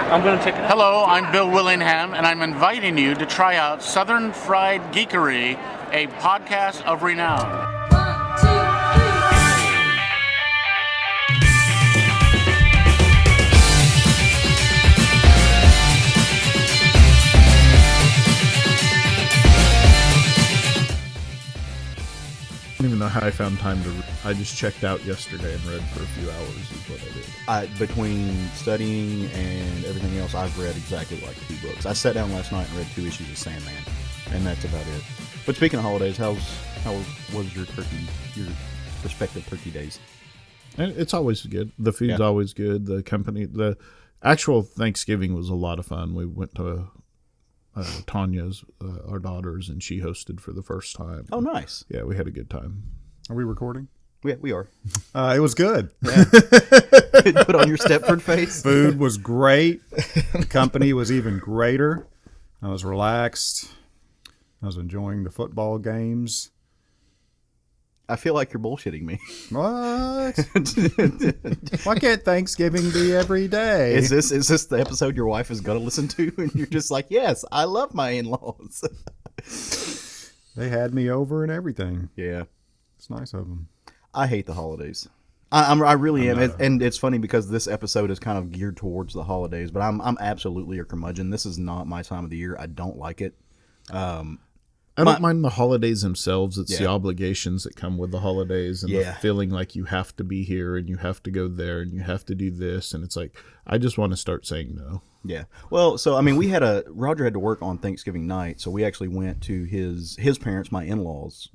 I'm going to check it out. Hello, I'm Bill Willingham, and I'm inviting you to try out Southern Fried Geekery, a podcast of renown. I don't even know how I found time to I just checked out yesterday and read for a few hours is what I did. Between studying and everything else, I've read exactly like 2 books. I sat down last night and read 2 issues of Sandman, and that's about it. But speaking of holidays, how was your respective turkey days? And it's always good. The food's always good. The actual Thanksgiving was a lot of fun. We went to Tanya's, our daughter's, and she hosted for the first time. Oh, nice. Yeah, we had a good time. Are we recording? Yeah, we are. It was good. Yeah. Put on your Stepford face. Food was great. The company was even greater. I was relaxed. I was enjoying the football games. I feel like you're bullshitting me. What? Why can't Thanksgiving be every day? Is this the episode your wife is going to listen to? And you're just like, yes, I love my in-laws. They had me over and everything. Yeah. It's nice of them. I hate the holidays. I really am. And it's funny because this episode is kind of geared towards the holidays, but I'm absolutely a curmudgeon. This is not my time of the year. I don't like it. I don't mind the holidays themselves. It's the obligations that come with the holidays and the feeling like you have to be here and you have to go there and you have to do this. And it's like, I just want to start saying no. Yeah. Well, so, I mean, Roger had to work on Thanksgiving night. So we actually went to his parents, my in-laws,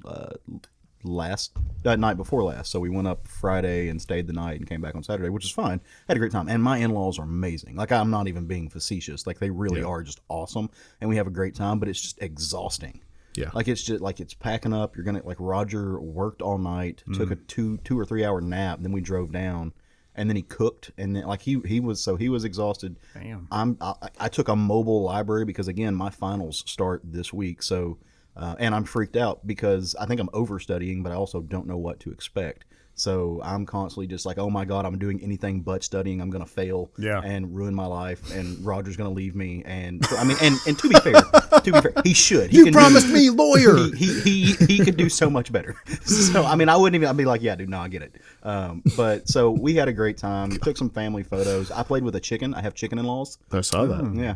night before last. So we went up Friday and stayed the night and came back on Saturday, which is fine. Had a great time. And my in-laws are amazing. Like, I'm not even being facetious. Like, they really are just awesome. And we have a great time, but it's just exhausting. Yeah. Like, it's just like it's packing up. You're going to, like, Roger worked all night, took a 2 or 3 hour nap. Then we drove down and then he cooked. And then, like, he was exhausted. Damn. I took a mobile library because, again, my finals start this week. So, and I'm freaked out because I think I'm overstudying, but I also don't know what to expect. So I'm constantly just like, oh my God, I'm doing anything but studying. I'm going to fail and ruin my life. And Roger's going to leave me. And I mean, and to be fair, he should. You promised me lawyer. He could do so much better. So, I mean, I'd be like, yeah, dude, no, I get it. But so we had a great time. We took some family photos. I played with a chicken. I have chicken-in-laws. I saw that. Yeah.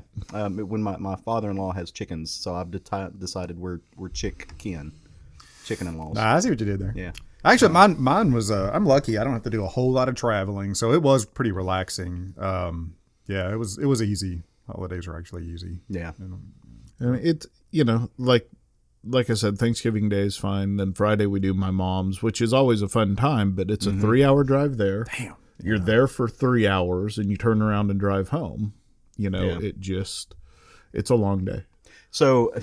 When my father-in-law has chickens, so I've decided we're chicken-in-laws. I see what you did there. Yeah. Actually, mine was. I'm lucky. I don't have to do a whole lot of traveling, so it was pretty relaxing. Yeah, it was easy. Holidays are actually easy. Yeah, and it like I said, Thanksgiving Day is fine. Then Friday we do my mom's, which is always a fun time, but it's a 3-hour drive there. Damn, you're there for 3 hours and you turn around and drive home. It's a long day. So.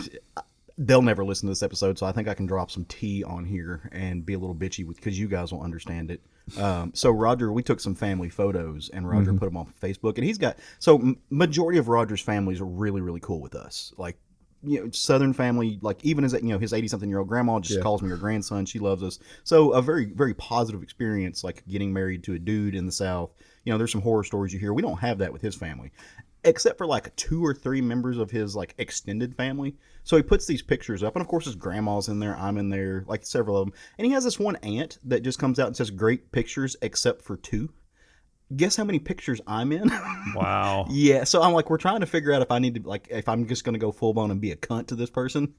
They'll never listen to this episode, so I think I can drop some tea on here and be a little bitchy because you guys will understand it. So Roger, we took some family photos, and Roger put them on Facebook, and he's got majority of Roger's families are really, really cool with us. Like, Southern family, like even his 80-something-year-old grandma just calls me her grandson. She loves us. So a very, very positive experience, like getting married to a dude in the South. There's some horror stories you hear. We don't have that with his family, except for like 2 or 3 members of his like extended family. So he puts these pictures up, and of course his grandma's in there, I'm in there, like several of them. And he has this one aunt that just comes out and says, "Great pictures, except for 2." Guess how many pictures I'm in? Wow. Yeah, so I'm like, we're trying to figure out if I need to, like, if I'm just going to go full blown and be a cunt to this person,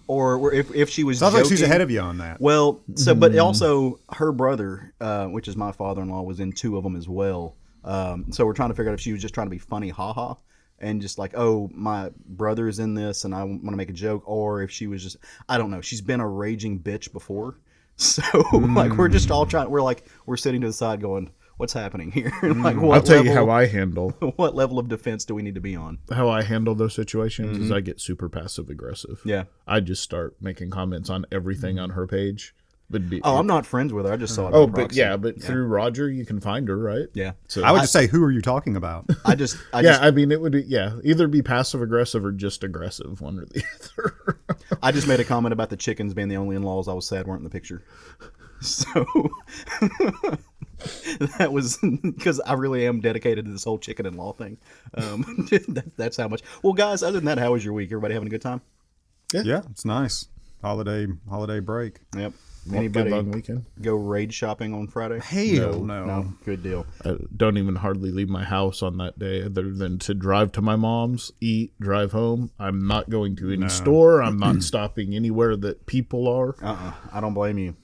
or if she was. Sounds joking. like she's ahead of you on that. Well, so but also her brother, which is my father-in-law, was in 2 of them as well. So we're trying to figure out if she was just trying to be funny, haha, and just like, oh, my brother is in this, and I want to make a joke, or if she was just, I don't know. She's been a raging bitch before, so like we're just all trying. We're sitting to the side going, what's happening here? Like, I'll tell you how I handle. What level of defense do we need to be on? How I handle those situations is I get super passive aggressive. Yeah, I just start making comments on everything on her page. I'm not friends with her. I just saw it. Oh, but through Roger, you can find her, right? Yeah. So I would just say, who are you talking about? I mean, it would be either be passive aggressive or just aggressive, one or the other. I just made a comment about the chickens being the only in-laws I was sad weren't in the picture. So That was because I really am dedicated to this whole chicken and law thing. That's how much. Well, guys, other than that, how was your week? Everybody having a good time? Yeah, it's nice. Holiday break. Yep. Anybody good long weekend? Go raid shopping on Friday? Hell no. Good deal. I don't even hardly leave my house on that day other than to drive to my mom's, eat, drive home. I'm not going to any store. I'm not stopping anywhere that people are. I don't blame you.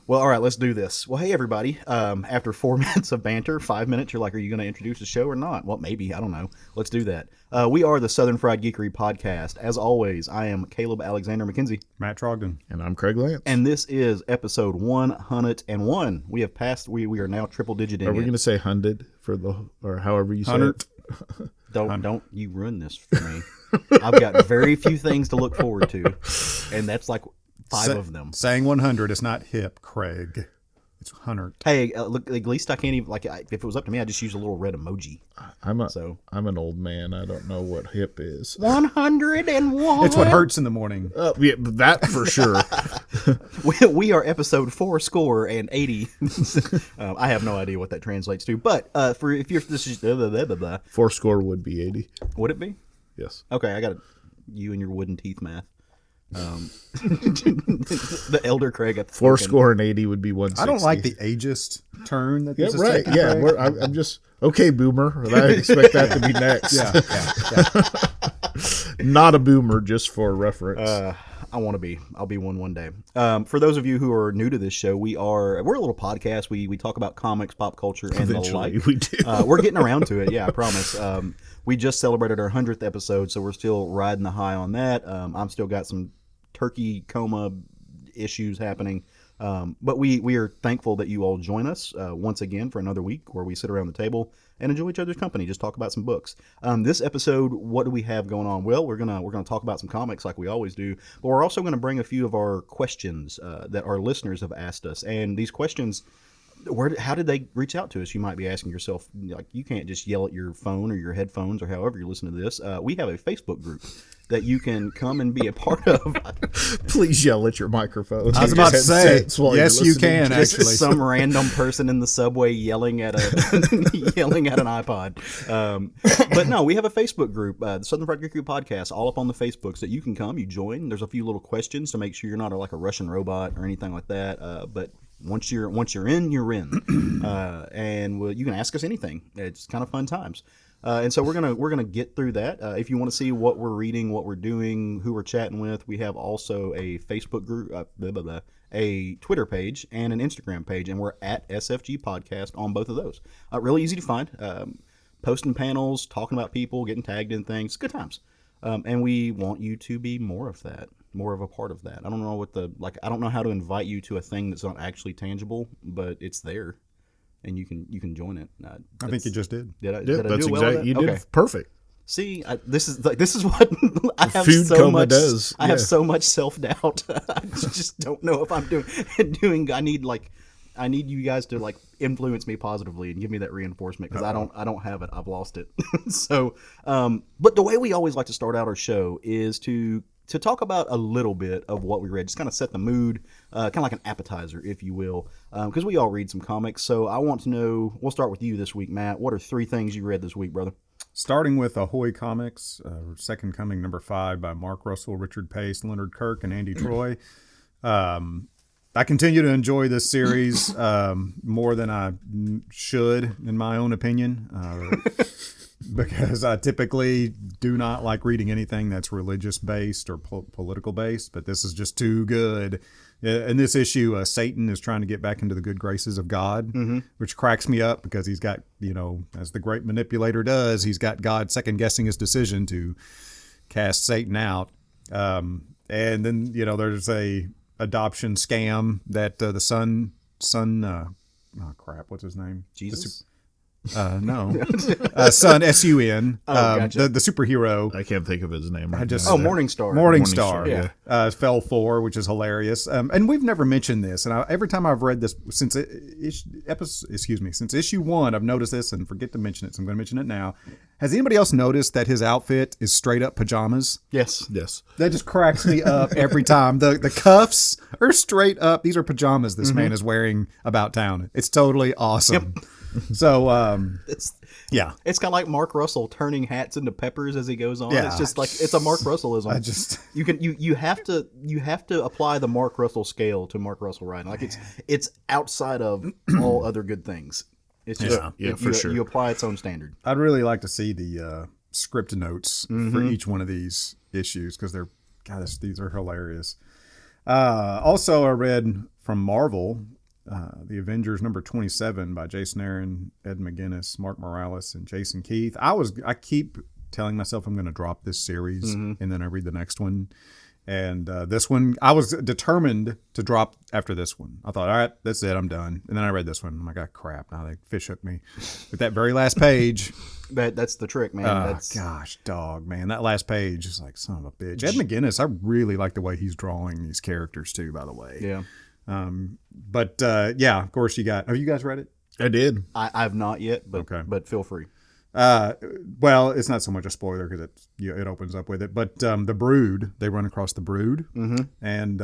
Well, all right, let's do this. Well, hey, everybody. After 4 minutes of banter, 5 minutes, you're like, are you going to introduce the show or not? Well, maybe. I don't know. Let's do that. We are the Southern Fried Geekery Podcast. As always, I am Caleb Alexander McKenzie. Matt Trogdon. And I'm Craig Lance. And this is episode 101. We have passed, we are now triple digit in. Are we going to say 100 or however you say it? Don't you ruin this for me. I've got very few things to look forward to, and that's like five of them. Saying 100 is not hip, Craig. It's 100. Hey, look, at least I can't even, if it was up to me, I'd just use a little red emoji. I'm an old man. I don't know what hip is. 101. It's what hurts in the morning. Yeah, that for sure. We are episode 480. I have no idea what that translates to, but this is blah, blah, blah, blah. 4 would be 80. Would it be? Yes. Okay, I got you and your wooden teeth math. The elder Craig at the 4 and 80 would be 160. I don't like the ageist turn that this is taking. Yeah, I'm just okay, boomer. I expect that to be next. Yeah. Not a boomer, just for reference. I want to be. I'll be one day. For those of you who are new to this show, we're a little podcast. We talk about comics, pop culture, and Eventually, the like. we do. We're getting around to it. Yeah, I promise. We just celebrated our 100th episode, so we're still riding the high on that. I'm still got some turkey coma issues happening. But we are thankful that you all join us once again for another week where we sit around the table and enjoy each other's company, just talk about some books. This episode, what do we have going on? Well, we're gonna talk about some comics like we always do, but we're also gonna bring a few of our questions that our listeners have asked us. And these questions, how did they reach out to us? You might be asking yourself, like, you can't just yell at your phone or your headphones or however you're listening to this. We have a Facebook group that you can come and be a part of. Please yell at your microphone. I was about to say, yes, you can, actually. Some random person in the subway yelling at an iPod. But no, we have a Facebook group, the Southern Fried Geekery Podcast, all up on the Facebooks that you can come, you join. There's a few little questions to make sure you're not like a Russian robot or anything like that. But once you're in, you're in. And you can ask us anything. It's kind of fun times. And so we're gonna get through that. If you want to see what we're reading, what we're doing, who we're chatting with, we have also a Facebook group, a Twitter page, and an Instagram page, and we're at SFG Podcast on both of those. Really easy to find. Posting panels, talking about people, getting tagged in things, good times. And we want you to be more of that, more of a part of that. I don't know I don't know how to invite you to a thing that's not actually tangible, but it's there. And you can join it. I think you just did. Did I that's do well exactly. You did perfect. See, this is what I have Food so coma much. does. I have so much self-doubt. I just don't know if I'm doing. I need you guys to influence me positively and give me that reinforcement because I don't have it. I've lost it. So, but the way we always like to start out our show is to talk about a little bit of what we read, just kind of set the mood, kind of like an appetizer, if you will, because we all read some comics. So I want to know, we'll start with you this week, Matt. What are 3 things you read this week, brother? Starting with Ahoy Comics, Second Coming #5 by Mark Russell, Richard Pace, Leonard Kirk, and Andy Troy. I continue to enjoy this series more than I should, in my own opinion. Because I typically do not like reading anything that's religious based or political based, but this is just too good. In this issue, Satan is trying to get back into the good graces of God, which cracks me up because he's got, as the great manipulator does, he's got God second guessing his decision to cast Satan out. And then, there's a adoption scam that the son, what's his name? Jesus? No. Sun, S-U-N. Gotcha. The superhero. I can't think of his name. Right Morningstar. Morningstar. Yeah. Fell 4, which is hilarious. And we've never mentioned this. And every time I've read this since issue 1, I've noticed this and forget to mention it. So I'm going to mention it now. Has anybody else noticed that his outfit is straight up pajamas? Yes. That just cracks me up every time. The cuffs are straight up. These are pajamas this man is wearing about town. It's totally awesome. Yep. So, yeah. It's kind of like Mark Russell turning hats into peppers as he goes on. Yeah. It's just like, it's a Mark Russellism. You have to apply the Mark Russell scale to Mark Russell writing. Like it's outside of all other good things. It's just, for sure. You apply its own standard. I'd really like to see the script notes for each one of these issues because these are hilarious. Also, I read from Marvel, The Avengers number 27 by Jason Aaron, Ed McGuinness, Mark Morales, and Jason Keith. I keep telling myself I'm going to drop this series, and then I read the next one. And this one, I was determined to drop after this one. I thought, all right, that's it, I'm done. And then I read this one. I'm like, oh, crap. Now they fish hooked me with that very last page. That's the trick, man. Gosh, dog, man. That last page is like, son of a bitch. Ed McGuinness, I really like the way he's drawing these characters, too, by the way. Yeah. Yeah, of course have you guys read it? I did. I've not yet, but feel free. Well, it's not so much a spoiler because it opens up with it, but the Brood, they run across the Brood, and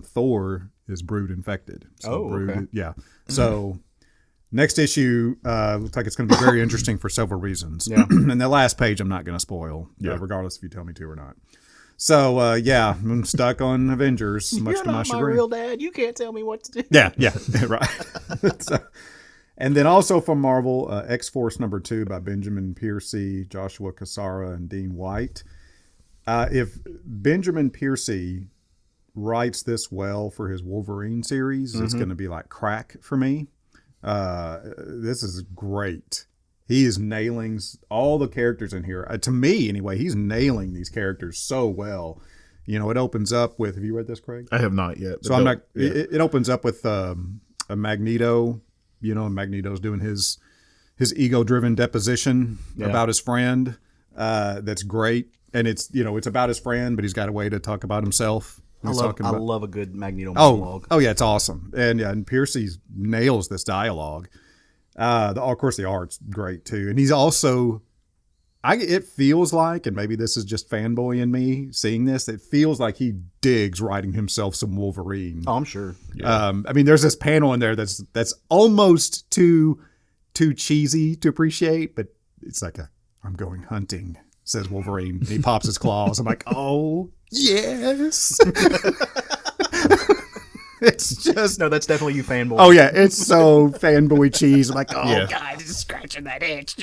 Thor is Brood infected. So Brood, okay. Yeah. So next issue looks like it's going to be very interesting for several reasons. Yeah. And the last page I'm not going to spoil, regardless if you tell me to or not. So I'm stuck on Avengers. Much You're to my not my chagrin. real dad. You can't tell me what to do. Yeah, right. And then also from Marvel, X-Force number 2 by Benjamin Piercy, Joshua Cassara, and Dean White. If Benjamin Piercy writes this well for his Wolverine series, it's going to be like crack for me. This is great. He is nailing all the characters in here. To me, anyway, he's nailing these characters so well. You know, it opens up with. Have you read this, Craig? I have not yet. So I'm not. Yeah. It opens up with a Magneto. You know, Magneto's doing his ego-driven deposition about his friend. That's great, and it's about his friend, but he's got a way to talk about himself. I love a good Magneto monologue. Oh yeah, it's awesome, and Piercy nails this dialogue. Of course, the art's great too, and he's also. It feels like, and maybe this is just fanboy in me seeing this, it feels like he digs writing himself some Wolverine. Oh, I'm sure. Yeah. I mean, there's this panel in there that's almost too cheesy to appreciate, but it's like I'm going hunting, says Wolverine. And he pops his claws. I'm like, oh, yes. It's just no. That's definitely you, fanboy. Oh yeah, it's so fanboy cheese. I'm like, God, it's scratching that itch.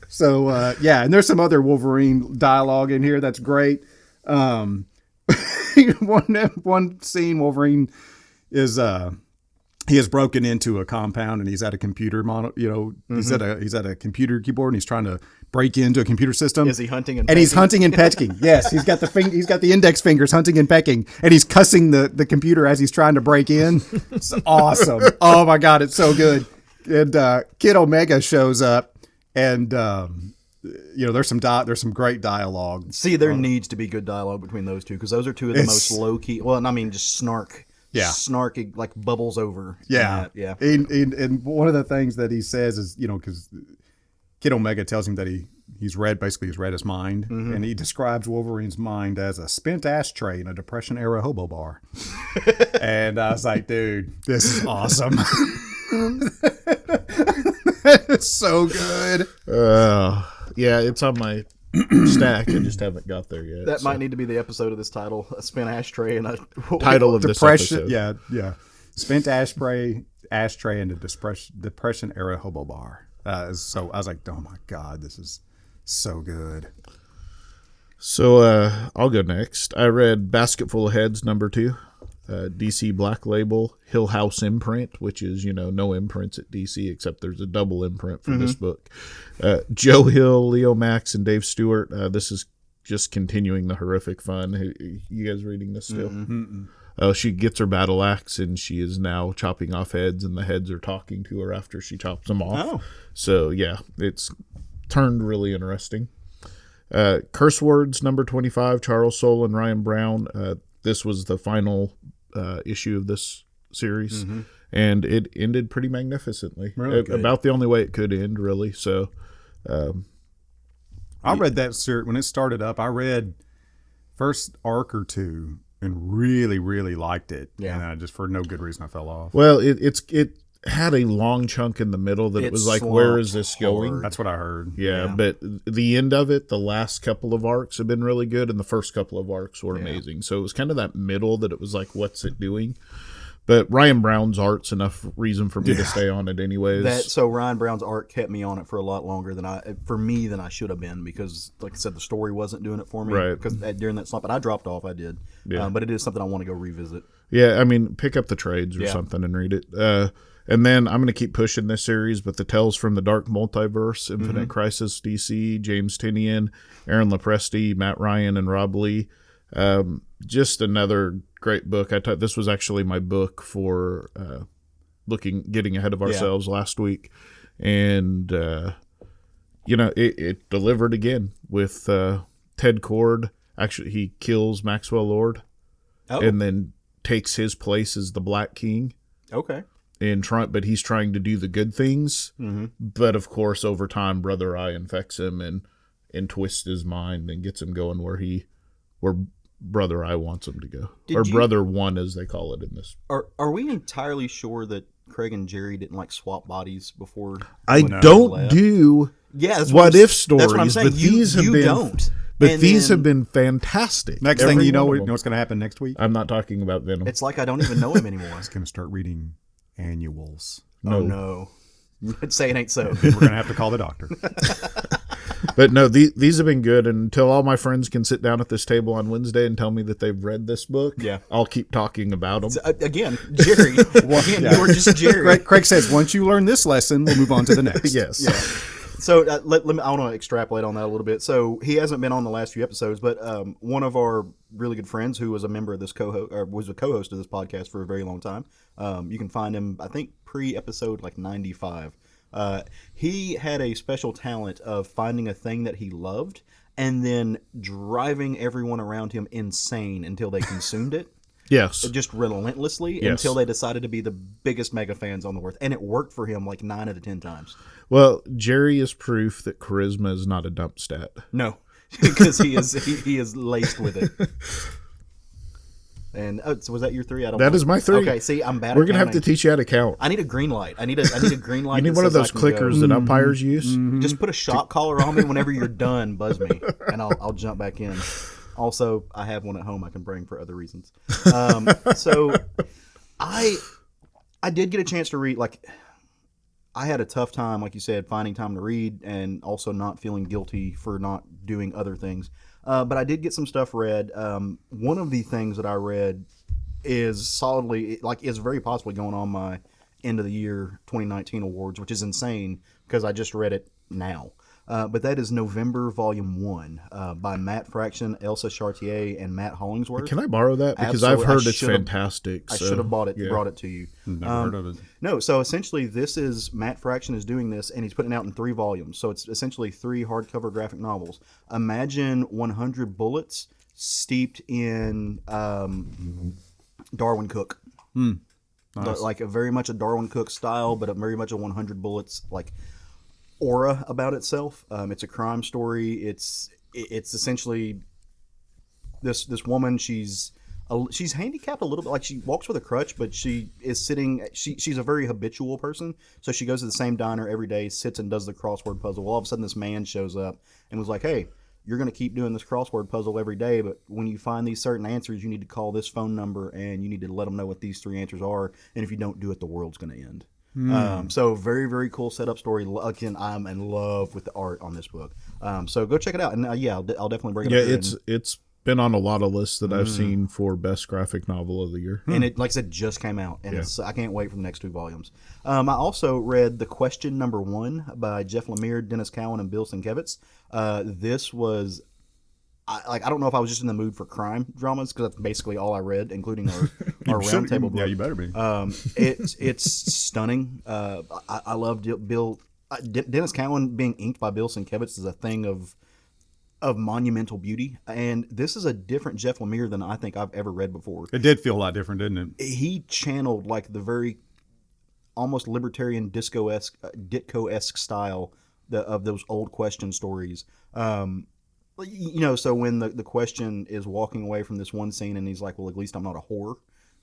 So and there's some other Wolverine dialogue in here that's great. One scene, Wolverine is he has broken into a compound and he's at a computer he's at a computer keyboard and he's trying to break into a computer system. Is he hunting and he's hunting and pecking. Yes, he's got the index fingers hunting and pecking, and he's cussing the computer as he's trying to break in. It's awesome. Oh my God, it's so good. And Kid Omega shows up, and there's some great dialogue. See, there needs to be good dialogue between those two because those are two of the most low key. Well, I mean, just snark. Yeah, snarky, like bubbles over. Yeah, yeah. And one of the things that he says is, because Kid Omega tells him that he's read his mind, and he describes Wolverine's mind as a spent ashtray in a Depression era hobo bar. And I was like, dude, this is awesome. It's so good. Yeah, it's on my stack. I just haven't got there yet. That might need to be the episode of this title: a spent ashtray and a title of Depression. This episode. Yeah, spent ashtray in a Depression era hobo bar. So I was like, oh my God, this is so good. So I'll go next. I read Basketful of Heads number 2, DC Black Label, Hill House imprint, which is, no imprints at DC except there's a double imprint for this book. Joe Hill, Leo Max, and Dave Stewart. This is just continuing the horrific fun. You guys reading this still? she gets her battle axe and she is now chopping off heads, and the heads are talking to her after she chops them off. Oh. So yeah, it's turned really interesting. Curse Words number 25, Charles Soule and Ryan Brown. This was the final issue of this series, and it ended pretty magnificently. Really about the only way it could end, really. So I read that series when it started up. I read first arc or two and really, really liked it. Yeah. And I just, for no good reason, I fell off. well, it had a long chunk in the middle that it was like, where is this going? That's what I heard. Yeah, but the end of it, the last couple of arcs have been really good, and the first couple of arcs were amazing. So it was kind of that middle that it was like, what's it doing? But Ryan Brown's art's enough reason for me to stay on it anyways. So Ryan Brown's art kept me on it for a lot longer than I should have been, because, like I said, the story wasn't doing it for me. Right. Because during that slump, and I dropped off. I did. Yeah. But it is something I want to go revisit. Yeah, I mean, pick up the trades or something and read it. And then I'm going to keep pushing this series, but the Tales from the Dark Multiverse, Infinite Crisis DC, James Tynion, Aaron Lopresti, Matt Ryan, and Rob Lee. Just another great book. I thought this was actually my book for getting ahead of ourselves last week. And, it delivered again with Ted Kord. Actually, he kills Maxwell Lord and then takes his place as the Black King. Okay. But he's trying to do the good things. But of course, over time, Brother Eye infects him and twists his mind and gets him going where Brother Eye wants him to go, Brother One, as they call it in this. Are we entirely sure that Craig and Jerry didn't like swap bodies before? I don't do what if stories. That's what I'm saying. But these have been don't. But these have been fantastic. Next thing you know what's going to happen next week? I'm not talking about Venom. It's like I don't even know him anymore. He's going to start reading annuals. Oh no! Say it ain't so. We're going to have to call the doctor. But no, these have been good. And until all my friends can sit down at this table on Wednesday and tell me that they've read this book, I'll keep talking about them. Again, Jerry. You're just Jerry. Craig says, once you learn this lesson, we'll move on to the next. Yes. Yeah. So I want to extrapolate on that a little bit. So he hasn't been on the last few episodes, but one of our really good friends who was a member of this was a co-host of this podcast for a very long time. You can find him, I think, pre-episode like 95. He had a special talent of finding a thing that he loved and then driving everyone around him insane until they consumed it. Yes. Just relentlessly until they decided to be the biggest mega fans on the earth. And it worked for him like 9 out of 10 times. Jerry is proof that charisma is not a dump stat. No, because he is laced with it. And so was that your 3? That is my 3. Okay, see, I'm bad. We're gonna have to teach you how to count. I need a green light. I need a green light. You need one of those clickers that umpires use. Just put a shock collar on me whenever you're done. Buzz me, and I'll jump back in. Also, I have one at home I can bring for other reasons. So I did get a chance to read. Like, I had a tough time, like you said, finding time to read, and also not feeling guilty for not doing other things. But I did get some stuff read. One of the things that I read is is very possibly going on my end of the year 2019 awards, which is insane because I just read it now. But that is November Volume 1 by Matt Fraction, Elsa Chartier, and Matt Hollingsworth. Can I borrow that? Because I've heard it's fantastic. I should have brought it to you. Never heard of it. No, so essentially this is, Matt Fraction is doing this, and he's putting it out in 3 volumes. So it's essentially 3 hardcover graphic novels. Imagine 100 bullets steeped in Darwin Cook. Nice. Like very much a Darwin Cook style, but very much a 100 bullets like aura about itself. It's a crime story. It's essentially this woman. She's handicapped a little bit. Like, she walks with a crutch, but she is sitting. She's a very habitual person. So she goes to the same diner every day, sits and does the crossword puzzle. All of a sudden, this man shows up and was like, "Hey, you're going to keep doing this crossword puzzle every day, but when you find these certain answers, you need to call this phone number and you need to let them know what these 3 answers are. And if you don't do it, the world's going to end." So very, very cool setup story. Again, I'm in love with the art on this book. So go check it out. And I'll definitely bring it up. Yeah, it's been on a lot of lists that I've seen for best graphic novel of the year. And it, like I said, just came out, and I can't wait for the next 2 volumes. I also read The Question Number 1 by Jeff Lemire, Dennis Cowan, and Bill Sienkiewicz. This was, I don't know if I was just in the mood for crime dramas because that's basically all I read, including our roundtable book. Yeah, you better be. It's stunning. I love Dennis Cowan being inked by Bill Sienkiewicz is a thing of monumental beauty, and this is a different Jeff Lemire than I think I've ever read before. It did feel a lot different, didn't it? He channeled like the very almost libertarian Ditko-esque style of those old Question stories. So when the Question is walking away from this one scene and he's like, well, at least I'm not a whore.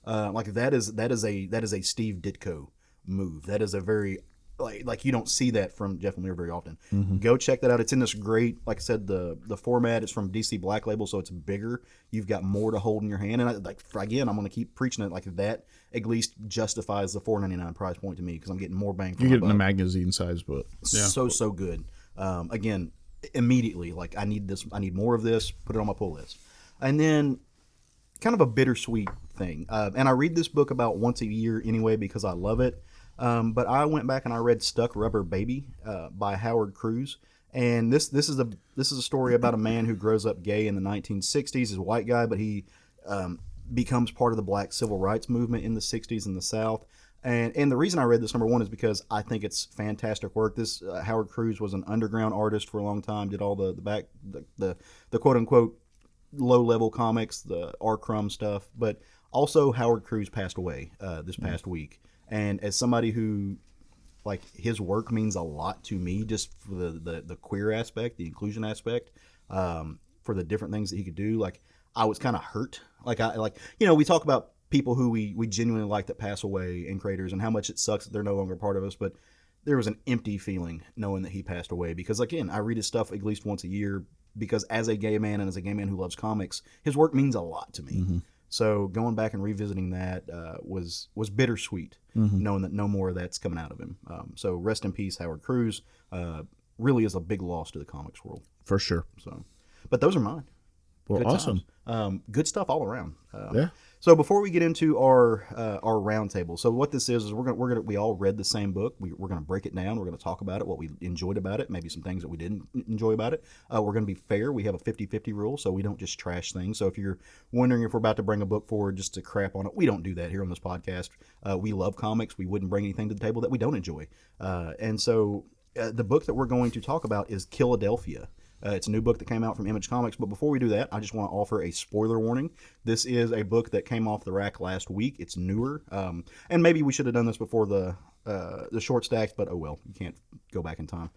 Like that is a Steve Ditko move. That is a very like you don't see that from Jeff Lemire very often. Mm-hmm. Go check that out. It's in this great, like I said, the format is from DC Black Label, so it's bigger. You've got more to hold in your hand, and I'm going to keep preaching it. Like that at least justifies the $4.99 price point to me because I'm getting more bang for my buck. You're getting a magazine size book. Yeah. So good. Again, immediately, like I need more of this. Put it on my pull list, and then kind of a bittersweet thing. And I read this book about once a year anyway because I love it. But I went back and I read Stuck Rubber Baby by Howard Cruz, and this is a story about a man who grows up gay in the 1960s. He's a white guy, but he becomes part of the Black Civil Rights movement in the 60s in the South. And the reason I read this, number one, is because I think it's fantastic work. This Howard Cruz was an underground artist for a long time, did all the quote unquote low level comics, the R. Crumb stuff, but also Howard Cruz passed away this past week. And as somebody who, like, his work means a lot to me, just for the queer aspect, the inclusion aspect, for the different things that he could do. Like, I was kind of hurt. We talk about people who we genuinely like that pass away and creators, and how much it sucks that they're no longer part of us. But there was an empty feeling knowing that he passed away, because again, I read his stuff at least once a year because as a gay man and as a gay man who loves comics, his work means a lot to me. Mm-hmm. So going back and revisiting that was bittersweet, knowing that no more of that's coming out of him. So rest in peace, Howard Cruz. Really is a big loss to the comics world. For sure. So, but those are mine. Well, good awesome. Good stuff all around. Yeah. So before we get into our roundtable, so what this is we all read the same book. We're gonna break it down. We're gonna talk about it, what we enjoyed about it, maybe some things that we didn't enjoy about it. We're gonna be fair. We have a 50-50 rule, so we don't just trash things. So if you're wondering if we're about to bring a book forward just to crap on it, we don't do that here on this podcast. We love comics. We wouldn't bring anything to the table that we don't enjoy. And so the book that we're going to talk about is Killadelphia. It's a new book that came out from Image Comics, but before we do that, I just want to offer a spoiler warning. This is a book that came off the rack last week. It's newer, and maybe we should have done this before the short stacks, but oh well, you can't go back in time.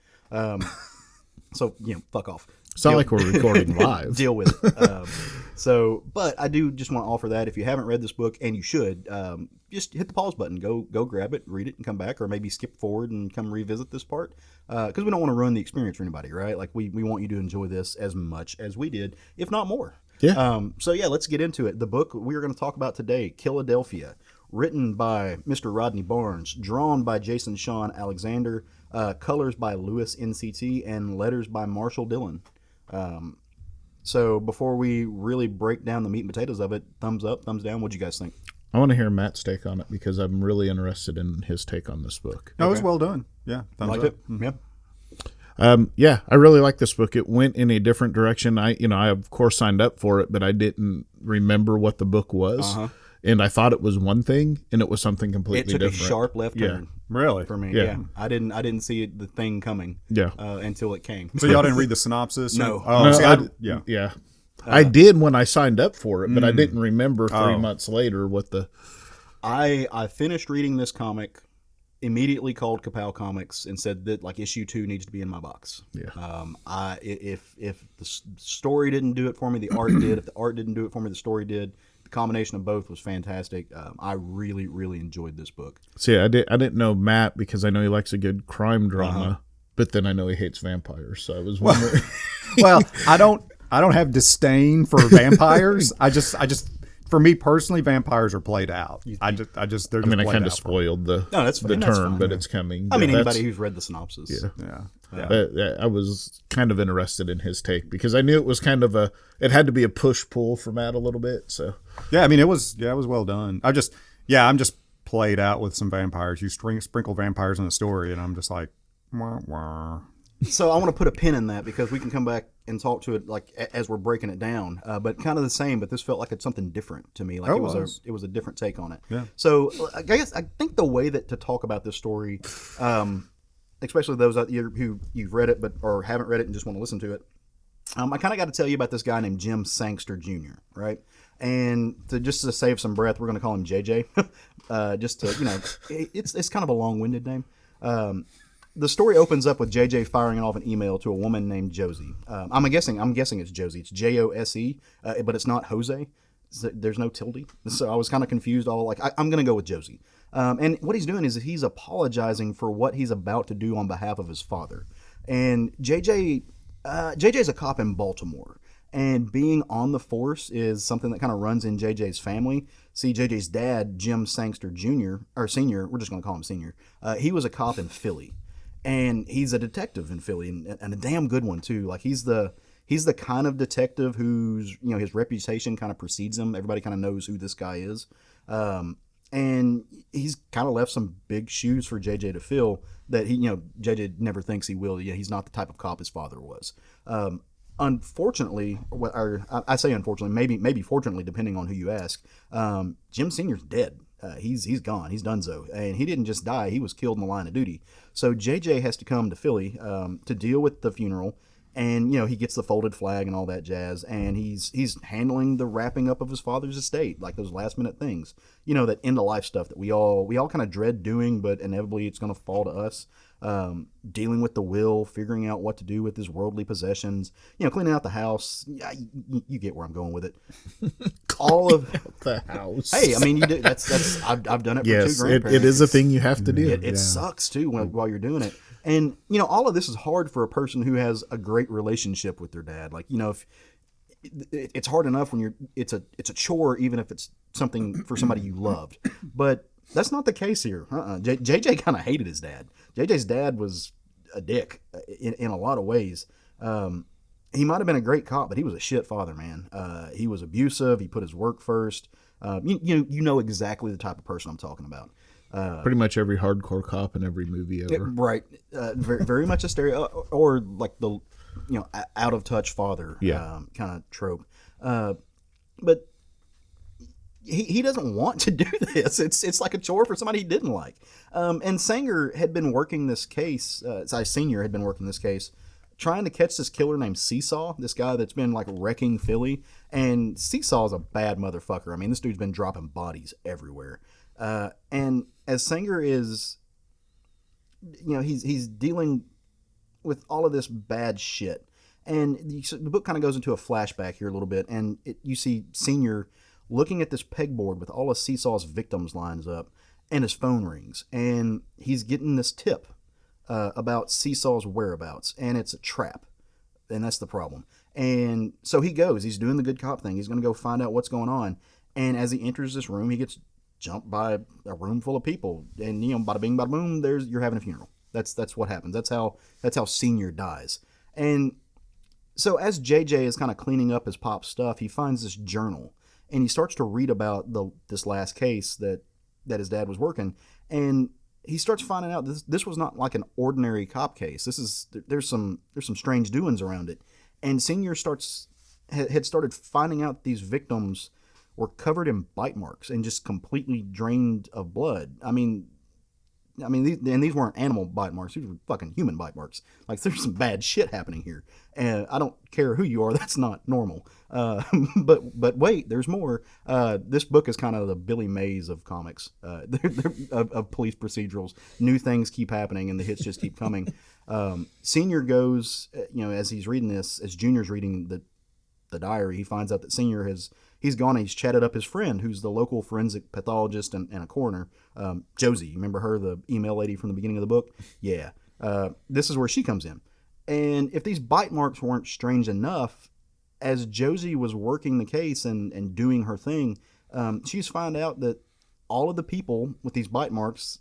So, fuck off. It's not like we're recording live. Deal with it. But I do just want to offer that if you haven't read this book, and you should, just hit the pause button, go grab it, read it, and come back, or maybe skip forward and come revisit this part, because we don't want to ruin the experience for anybody, right? Like we want you to enjoy this as much as we did, if not more. Yeah. Let's get into it. The book we are going to talk about today, Killadelphia, written by Mr. Rodney Barnes, drawn by Jason Shawn Alexander, colors by Lewis NCT, and letters by Marshall Dillon. So before we really break down the meat and potatoes of it, thumbs up, thumbs down, what'd you guys think? I want to hear Matt's take on it because I'm really interested in his take on this book. No, it was well done. Yeah, thumbs Liked up. it? Mm-hmm. Yeah, I really like this book. It went in a different direction. I of course signed up for it, but I didn't remember what the book was. And I thought it was one thing, and it was something completely different. It took a sharp left turn. Really? For me, Yeah. I didn't see the thing coming. Yeah. Until it came. So y'all didn't read the synopsis? No. Oh, No, see, yeah. I did when I signed up for it, but I didn't remember 3 months later what the... I finished reading this comic, immediately called Kapow Comics and said that like issue 2 needs to be in my box. Yeah. If the story didn't do it for me, the art did. If the art didn't do it for me, the story did. The combination of both was fantastic. I really, really enjoyed this book. See, I didn't know Matt because I know he likes a good crime drama, but then I know he hates vampires, so I was wondering. Well, I don't have disdain for vampires. I just for me personally, vampires are played out. I just they're just I kind of spoiled the term, but it's coming. I mean, anybody who's read the synopsis. Yeah. I was kind of interested in his take because I knew it was kind of it had to be a push-pull for Matt a little bit. So yeah, I mean, it was well done. I'm just played out with some vampires. You sprinkle vampires in the story, and I'm just like, wah, wah. So I want to put a pin in that because we can come back and talk to it like as we're breaking it down. But kind of the same, but this felt like it's something different to me. Like it was a different take on it. Yeah. So I think the way that to talk about this story, especially those out there who you've read it or haven't read it and just want to listen to it, I kind of got to tell you about this guy named Jim Sangster Jr. Right, and to save some breath, we're going to call him JJ. Just to it's kind of a long-winded name. The story opens up with JJ firing off an email to a woman named Josie. I'm guessing it's Josie. It's Jose, but it's not Jose. There's no tilde. So I was kind of confused. I'm going to go with Josie. And what he's doing is that he's apologizing for what he's about to do on behalf of his father. And JJ's a cop in Baltimore. And being on the force is something that kind of runs in JJ's family. See, JJ's dad, Jim Sangster Jr., or Senior, we're just going to call him Senior, he was a cop in Philly. And he's a detective in Philly, and a damn good one too. Like he's the kind of detective whose his reputation kind of precedes him. Everybody kind of knows who this guy is, and he's kind of left some big shoes for JJ to fill that JJ never thinks he will. Yeah, he's not the type of cop his father was. Unfortunately, or I say unfortunately, maybe fortunately, depending on who you ask, Jim Senior's dead. He's gone. He's donezo. And he didn't just die. He was killed in the line of duty. So JJ has to come to Philly to deal with the funeral. And, he gets the folded flag and all that jazz. And he's handling the wrapping up of his father's estate, like those last minute things. That end of life stuff that we all kind of dread doing, but inevitably it's going to fall to us. Dealing with the will, figuring out what to do with his worldly possessions, cleaning out the house. Yeah, you get where I'm going with it. All of the house. Hey, I mean, you do. That's I've done it. Yes, for two grandparents. it is a thing you have to do. It sucks too while you're doing it, and all of this is hard for a person who has a great relationship with their dad. Like if it's hard enough when it's a chore, even if it's something for somebody you loved, but that's not the case here. JJ kind of hated his dad. JJ's dad was a dick in a lot of ways. He might have been a great cop, but he was a shit father, man. He was abusive. He put his work first. You know exactly the type of person I'm talking about. Pretty much every hardcore cop in every movie ever. Right. Very, very much a stereo, or like the out of touch father kind of trope. But he doesn't want to do this. It's like a chore for somebody he didn't like. And Sanger had been working this case. Senior had been working this case, trying to catch this killer named Seesaw, this guy that's been like wrecking Philly. And Seesaw's a bad motherfucker. I mean, this dude's been dropping bodies everywhere. And as Sanger is, he's dealing with all of this bad shit. And the book kind of goes into a flashback here a little bit, and you see Senior looking at this pegboard with all of Seesaw's victims lines up, and his phone rings, and he's getting this tip about Seesaw's whereabouts, and it's a trap, and that's the problem. And so he goes. He's doing the good cop thing. He's going to go find out what's going on, and as he enters this room, he gets jumped by a room full of people, and bada bing, bada boom. You're having a funeral. That's what happens. That's how Senior dies. And so as JJ is kind of cleaning up his pop stuff, he finds this journal. And he starts to read about this last case that his dad was working, and he starts finding out this was not like an ordinary cop case. There's some strange doings around it, and Senior had started finding out these victims were covered in bite marks and just completely drained of blood. I mean, these weren't animal bite marks; these were fucking human bite marks. Like there's some bad shit happening here, and I don't care who you are. That's not normal. But wait, there's more. This book is kind of the Billy Mays of comics, of police procedurals. New things keep happening, and the hits just keep coming. Senior goes, as he's reading this, as Junior's reading the diary, he finds out that Senior he's gone and he's chatted up his friend, who's the local forensic pathologist and a coroner, Josie. You remember her, the email lady from the beginning of the book? Yeah. This is where she comes in. And if these bite marks weren't strange enough, as Josie was working the case and doing her thing, she's found out that all of the people with these bite marks,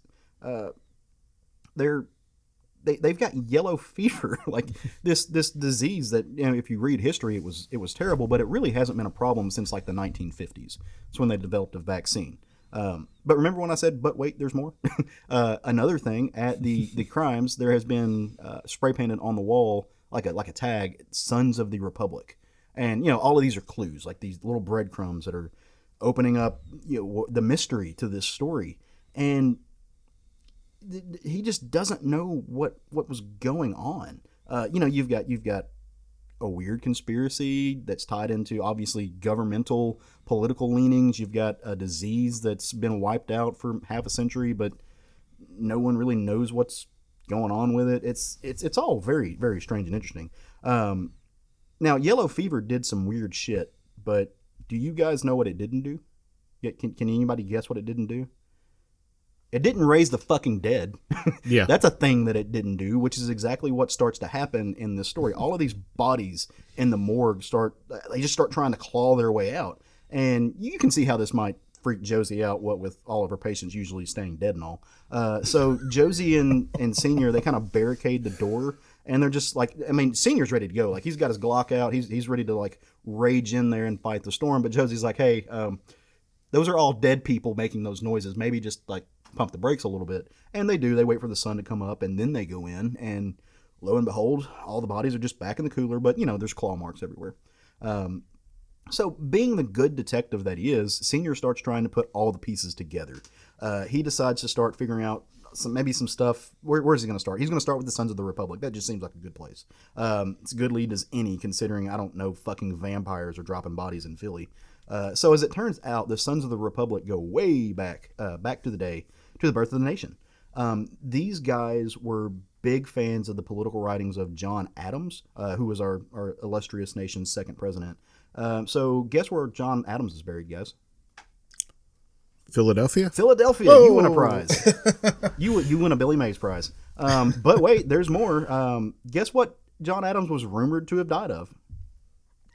they've got yellow fever, like this disease that, if you read history, it was terrible, but it really hasn't been a problem since like the 1950s. It's when they developed a vaccine. But remember when I said, but wait, there's more? Another thing, at the crimes, there has been spray painted on the wall like a tag, Sons of the Republic. And, all of these are clues, like these little breadcrumbs that are opening up, the mystery to this story. And he just doesn't know what was going on. You've got a weird conspiracy that's tied into obviously governmental political leanings. You've got a disease that's been wiped out for half a century, but no one really knows what's going on with it. It's all very, very strange and interesting. Now, yellow fever did some weird shit, but do you guys know what it didn't do? Can anybody guess what it didn't do? It didn't raise the fucking dead. Yeah. That's a thing that it didn't do, which is exactly what starts to happen in this story. All of these bodies in the morgue start trying to claw their way out. And you can see how this might freak Josie out, what with all of her patients usually staying dead and all. So Josie and Senior, they kind of barricade the door, and they're just like, Senior's ready to go. Like, he's got his Glock out. He's ready to, like, rage in there and fight the storm. But Josie's like, hey, those are all dead people making those noises. Maybe just, like, pump the brakes a little bit. And they do. They wait for the sun to come up, and then they go in, and lo and behold, all the bodies are just back in the cooler, but there's claw marks everywhere. So being the good detective that he is, Senior starts trying to put all the pieces together. He decides to start figuring out some stuff. Where's he going to start? He's going to start with the Sons of the Republic. That just seems like a good place. It's a good lead as any, considering, I don't know, fucking vampires are dropping bodies in Philly. So as it turns out, the Sons of the Republic go way back to the birth of the nation. These guys were big fans of the political writings of John Adams, who was our illustrious nation's second president. So guess where John Adams is buried, guys? Philadelphia. Whoa. You win a prize. you win a Billy Mays prize. But wait, there's more. Guess what John Adams was rumored to have died of?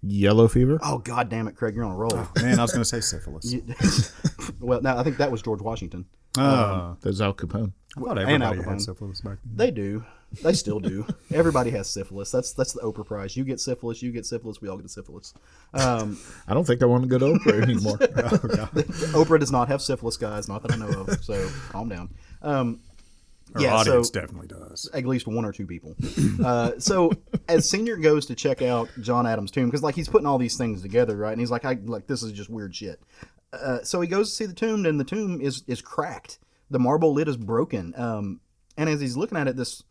Yellow fever. Oh, God damn it, Craig, you're on a roll. Oh, man, I was going to say syphilis. Well, now I think that was George Washington. There's Al Capone. I thought everybody had syphilis back then. They do. They still do. Everybody has syphilis. That's the Oprah prize. You get syphilis. We all get syphilis. I don't think I want to go to Oprah anymore. Oprah does not have syphilis, guys. Not that I know of. So calm down. Our audience definitely does. At least one or two people. So as Senior goes to check out John Adams' tomb, because he's putting all these things together, right? And he's like, this is just weird shit. So he goes to see the tomb, and the tomb is cracked. The marble lid is broken. And as he's looking at it, this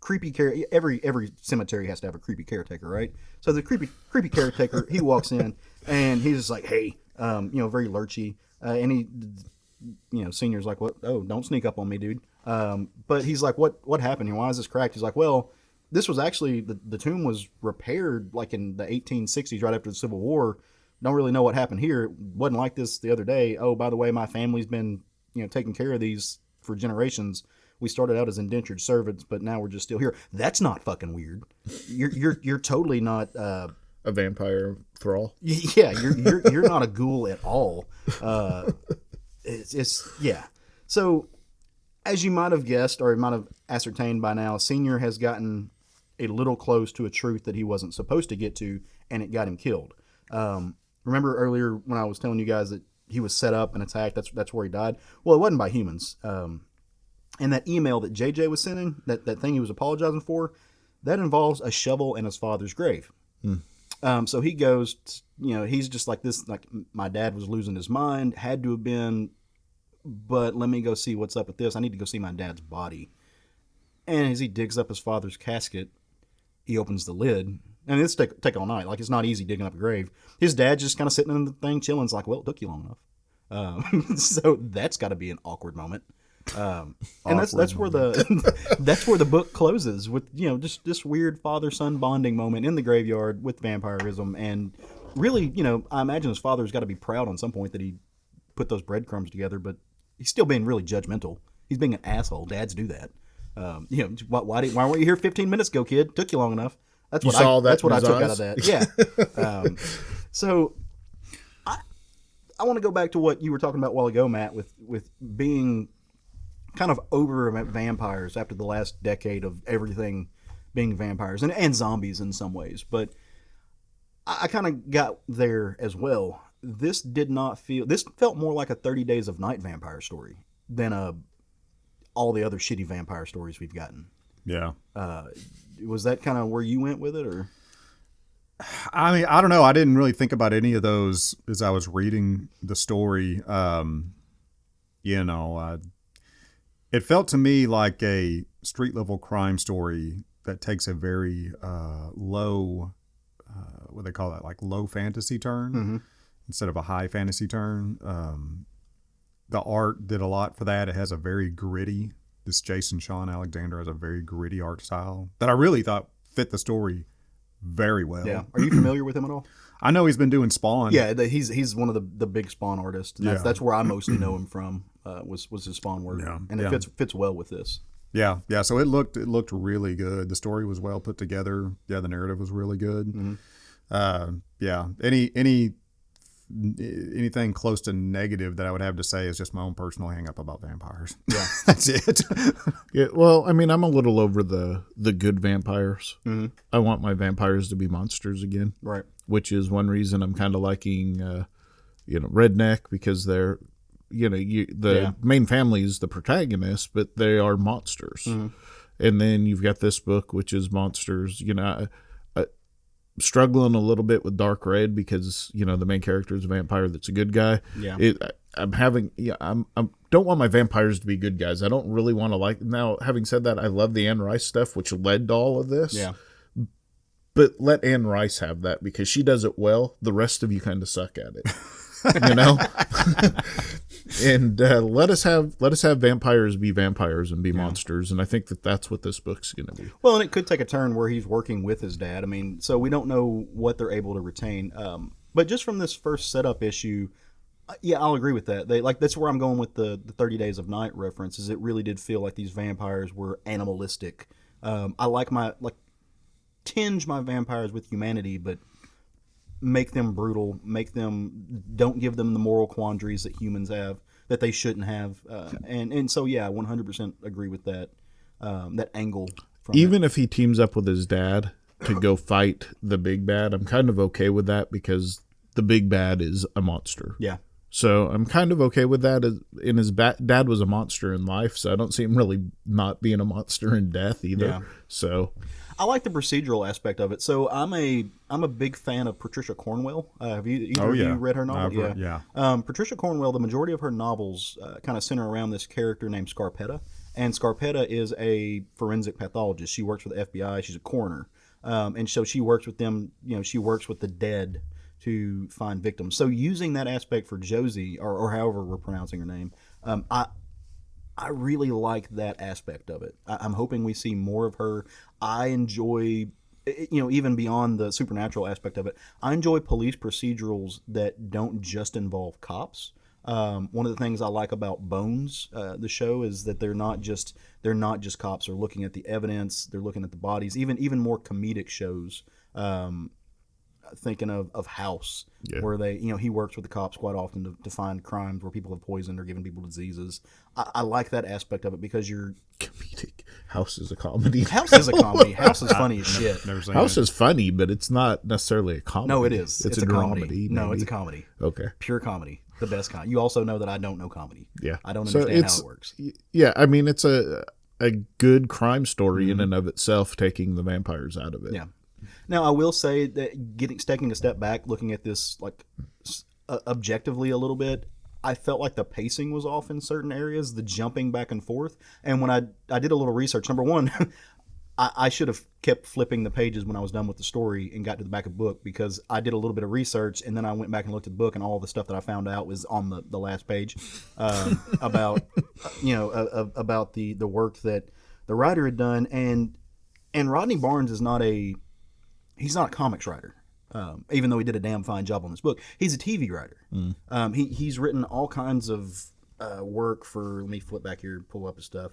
creepy every cemetery has to have a creepy caretaker, right? So the creepy caretaker, he walks in, and he's just like, hey, very lurchy. And he, Senior's like, what? Oh, don't sneak up on me, dude. But he's like, what happened here? Why is this cracked? He's like, well, this was actually, the tomb was repaired like in the 1860s, right after the Civil War. Don't really know what happened here. It wasn't like this the other day. Oh, by the way, my family's been, taking care of these for generations. We started out as indentured servants, but now we're just still here. That's not fucking weird. You're totally not a vampire thrall. Yeah, you're not a ghoul at all. It's yeah. So, as you might have guessed or might have ascertained by now, Senior has gotten a little close to a truth that he wasn't supposed to get to, and it got him killed. Remember earlier when I was telling you guys that he was set up and attacked? That's where he died. Well, it wasn't by humans. And that email that JJ was sending, that thing he was apologizing for, that involves a shovel in his father's grave. So he goes, he's just like this, like, my dad was losing his mind, had to have been, but let me go see what's up with this. I need to go see my dad's body. And as he digs up his father's casket, he opens the lid. And it's take all night. Like, it's not easy digging up a grave. His dad's just kind of sitting in the thing chilling. It's like, well, it took you long enough. So that's got to be an awkward moment. And that's where the book closes with, just this weird father-son bonding moment in the graveyard with vampirism. And really, I imagine his father's got to be proud on some point that he put those breadcrumbs together, but he's still being really judgmental. He's being an asshole. Dads do that. Why weren't you here 15 minutes ago, kid? Took you long enough. That's what I took out of that. Yeah. So I want to go back to what you were talking about a while ago, Matt, with being kind of over vampires after the last decade of everything being vampires and zombies in some ways. But I kind of got there as well. this did not feel. This felt more like a 30 Days of Night vampire story than all the other shitty vampire stories we've gotten. Yeah. Was that kind of where you went with it, or? I mean, I don't know. I didn't really think about any of those as I was reading the story. It felt to me like a street level crime story that takes a very low, what they call that, like low fantasy turn instead of a high fantasy turn. The art did a lot for that. It has a very gritty. This Shawn Alexander has a very gritty art style that I really thought fit the story very well. Yeah. Are you familiar with him at all? I know he's been doing Spawn. Yeah, he's one of the big Spawn artists. And that's where I mostly know him from. Was his Spawn work. Yeah. And it fits well with this. Yeah. So it looked really good. The story was well put together. Yeah, the narrative was really good. Anything close to negative that I would have to say is just my own personal hang up about vampires. Yeah. That's it. Yeah, well, I mean, I'm a little over the good vampires. I want my vampires to be monsters again. Right. Which is one reason I'm kind of liking Redneck, because they're main family is the protagonist, but they are monsters. And then you've got this book, which is monsters. Struggling a little bit with Dark Red because the main character is a vampire that's a good guy. Yeah. I'm don't want my vampires to be good guys. I don't really want to like. Now, having said that, I love the Anne Rice stuff, which led to all of this. Yeah. But let Anne Rice have that because she does it well. The rest of you kind of suck at it. And let us have vampires be vampires and be monsters, and I think that's what this book's going to be. Well, and it could take a turn where he's working with his dad. I mean, so we don't know what they're able to retain. But just from this first setup issue, I'll agree with that. That's where I'm going with the 30 Days of Night reference. Is it really did feel like these vampires were animalistic. I tinge my vampires with humanity, but make them brutal, don't give them the moral quandaries that humans have, that they shouldn't have. And so, 100% agree with that angle. Even if he teams up with his dad to go fight the big bad, I'm kind of okay with that because the big bad is a monster. Yeah. So I'm kind of okay with that. And his dad was a monster in life, so I don't see him really not being a monster in death either. Yeah. So I like the procedural aspect of it. So I'm a big fan of Patricia Cornwell. Have you read her novel? Patricia Cornwell, the majority of her novels kind of center around this character named Scarpetta. And Scarpetta is a forensic pathologist. She works for the FBI. She's a coroner. And so she works with them, she works with the dead to find victims. So using that aspect for Josie, or however we're pronouncing her name, I really like that aspect of it. I'm hoping we see more of her. I enjoy, even beyond the supernatural aspect of it, I enjoy police procedurals that don't just involve cops. One of the things I like about Bones, the show, is that they're not just cops. They're looking at the evidence. They're looking at the bodies. Even more comedic shows. Thinking of House, where they, he works with the cops quite often to find crimes where people have poisoned or given people diseases. I like that aspect of it because you're comedic. House is a comedy. House is a comedy. House is funny as shit. House is funny, but it's not necessarily a comedy. No, it is. It's a comedy. No, it's a comedy. Okay. Pure comedy. The best kind. You also know that I don't know comedy. Yeah. I don't understand how it works. Yeah, I mean, it's a good crime story in and of itself, taking the vampires out of it. Yeah. Now, I will say that taking a step back, looking at this objectively a little bit, I felt like the pacing was off in certain areas, the jumping back and forth. And when I did a little research, number one, I should have kept flipping the pages when I was done with the story and got to the back of the book, because I did a little bit of research and then I went back and looked at the book, and all the stuff that I found out was on the last page about about the work that the writer had done. And Rodney Barnes is he's not a comics writer, even though he did a damn fine job on this book. He's a TV writer. He's written all kinds of work for, let me flip back here, pull up his stuff,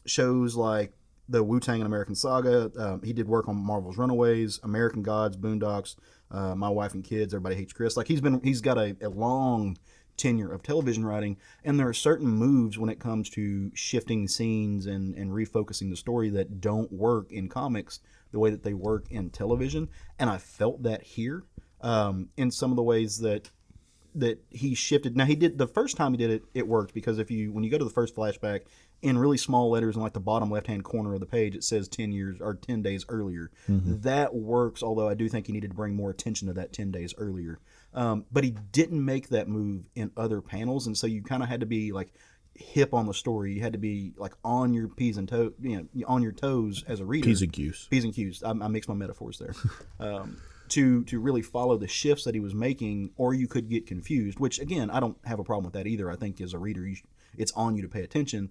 shows like the Wu-Tang and American Saga. He did work on Marvel's Runaways, American Gods, Boondocks, My Wife and Kids, Everybody Hates Chris. Like, he's got a long tenure of television writing, and there are certain moves when it comes to shifting scenes and refocusing the story that don't work in comics the way that they work in television, and I felt that here. in some of the ways that he shifted. Now, he did the first time he did it, it worked, because when you go to the first flashback, in really small letters in like the bottom left-hand corner of the page, it says 10 years or 10 days earlier. That works, although I do think he needed to bring more attention to that 10 days earlier. But he didn't make that move in other panels, and so you kind of had to be like hip on the story. You had to be like on your P's and toes, on your toes as a reader. P's and Q's. P's and Q's. I mix my metaphors there. To really follow the shifts that he was making, or you could get confused. Which again, I don't have a problem with that either. I think as a reader, it's on you to pay attention.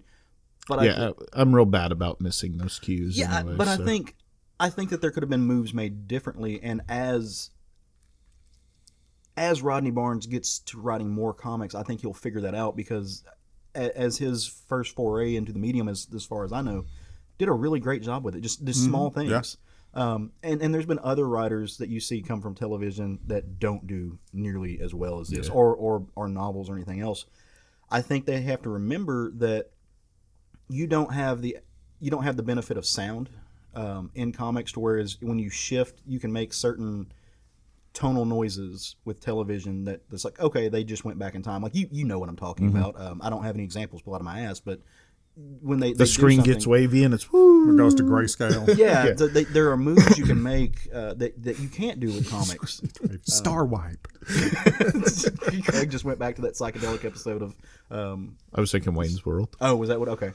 But I'm real bad about missing those cues. Yeah, anyway, but so. I think that there could have been moves made differently, and as Rodney Barnes gets to writing more comics, I think he'll figure that out, because as his first foray into the medium, as far as I know, did a really great job with it. Just small things. Yeah. And there's been other writers that you see come from television that don't do nearly as well as this, or novels or anything else. I think they have to remember that you don't have the benefit of sound in comics, to whereas when you shift, you can make certain tonal noises with television that's like, okay, they just went back in time. Like you know what I'm talking about. I don't have any examples pulled out of my ass, but when the screen gets wavy and it's woo, it goes to grayscale. Yeah, there are moves you can make that you can't do with comics. Star wipe. Craig just went back to that psychedelic episode of. I was thinking Wayne's World. Oh, was that what? Okay.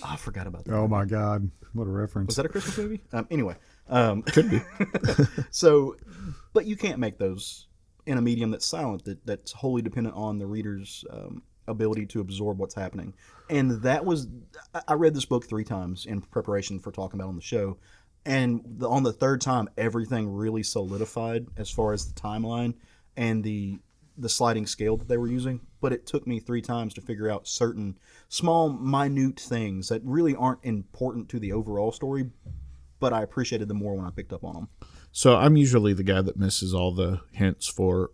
I forgot about that. Oh my God, what a reference! Was that a Christmas movie? Anyway, could be. So, but you can't make those in a medium that's silent, that's wholly dependent on the reader's ability to absorb what's happening. And I read this book 3 times in preparation for talking about it on the show, and on the third time, everything really solidified as far as the timeline and the sliding scale that they were using. But it took me 3 times to figure out certain small, minute things that really aren't important to the overall story, but I appreciated them more when I picked up on them. So I'm usually the guy that misses all the hints for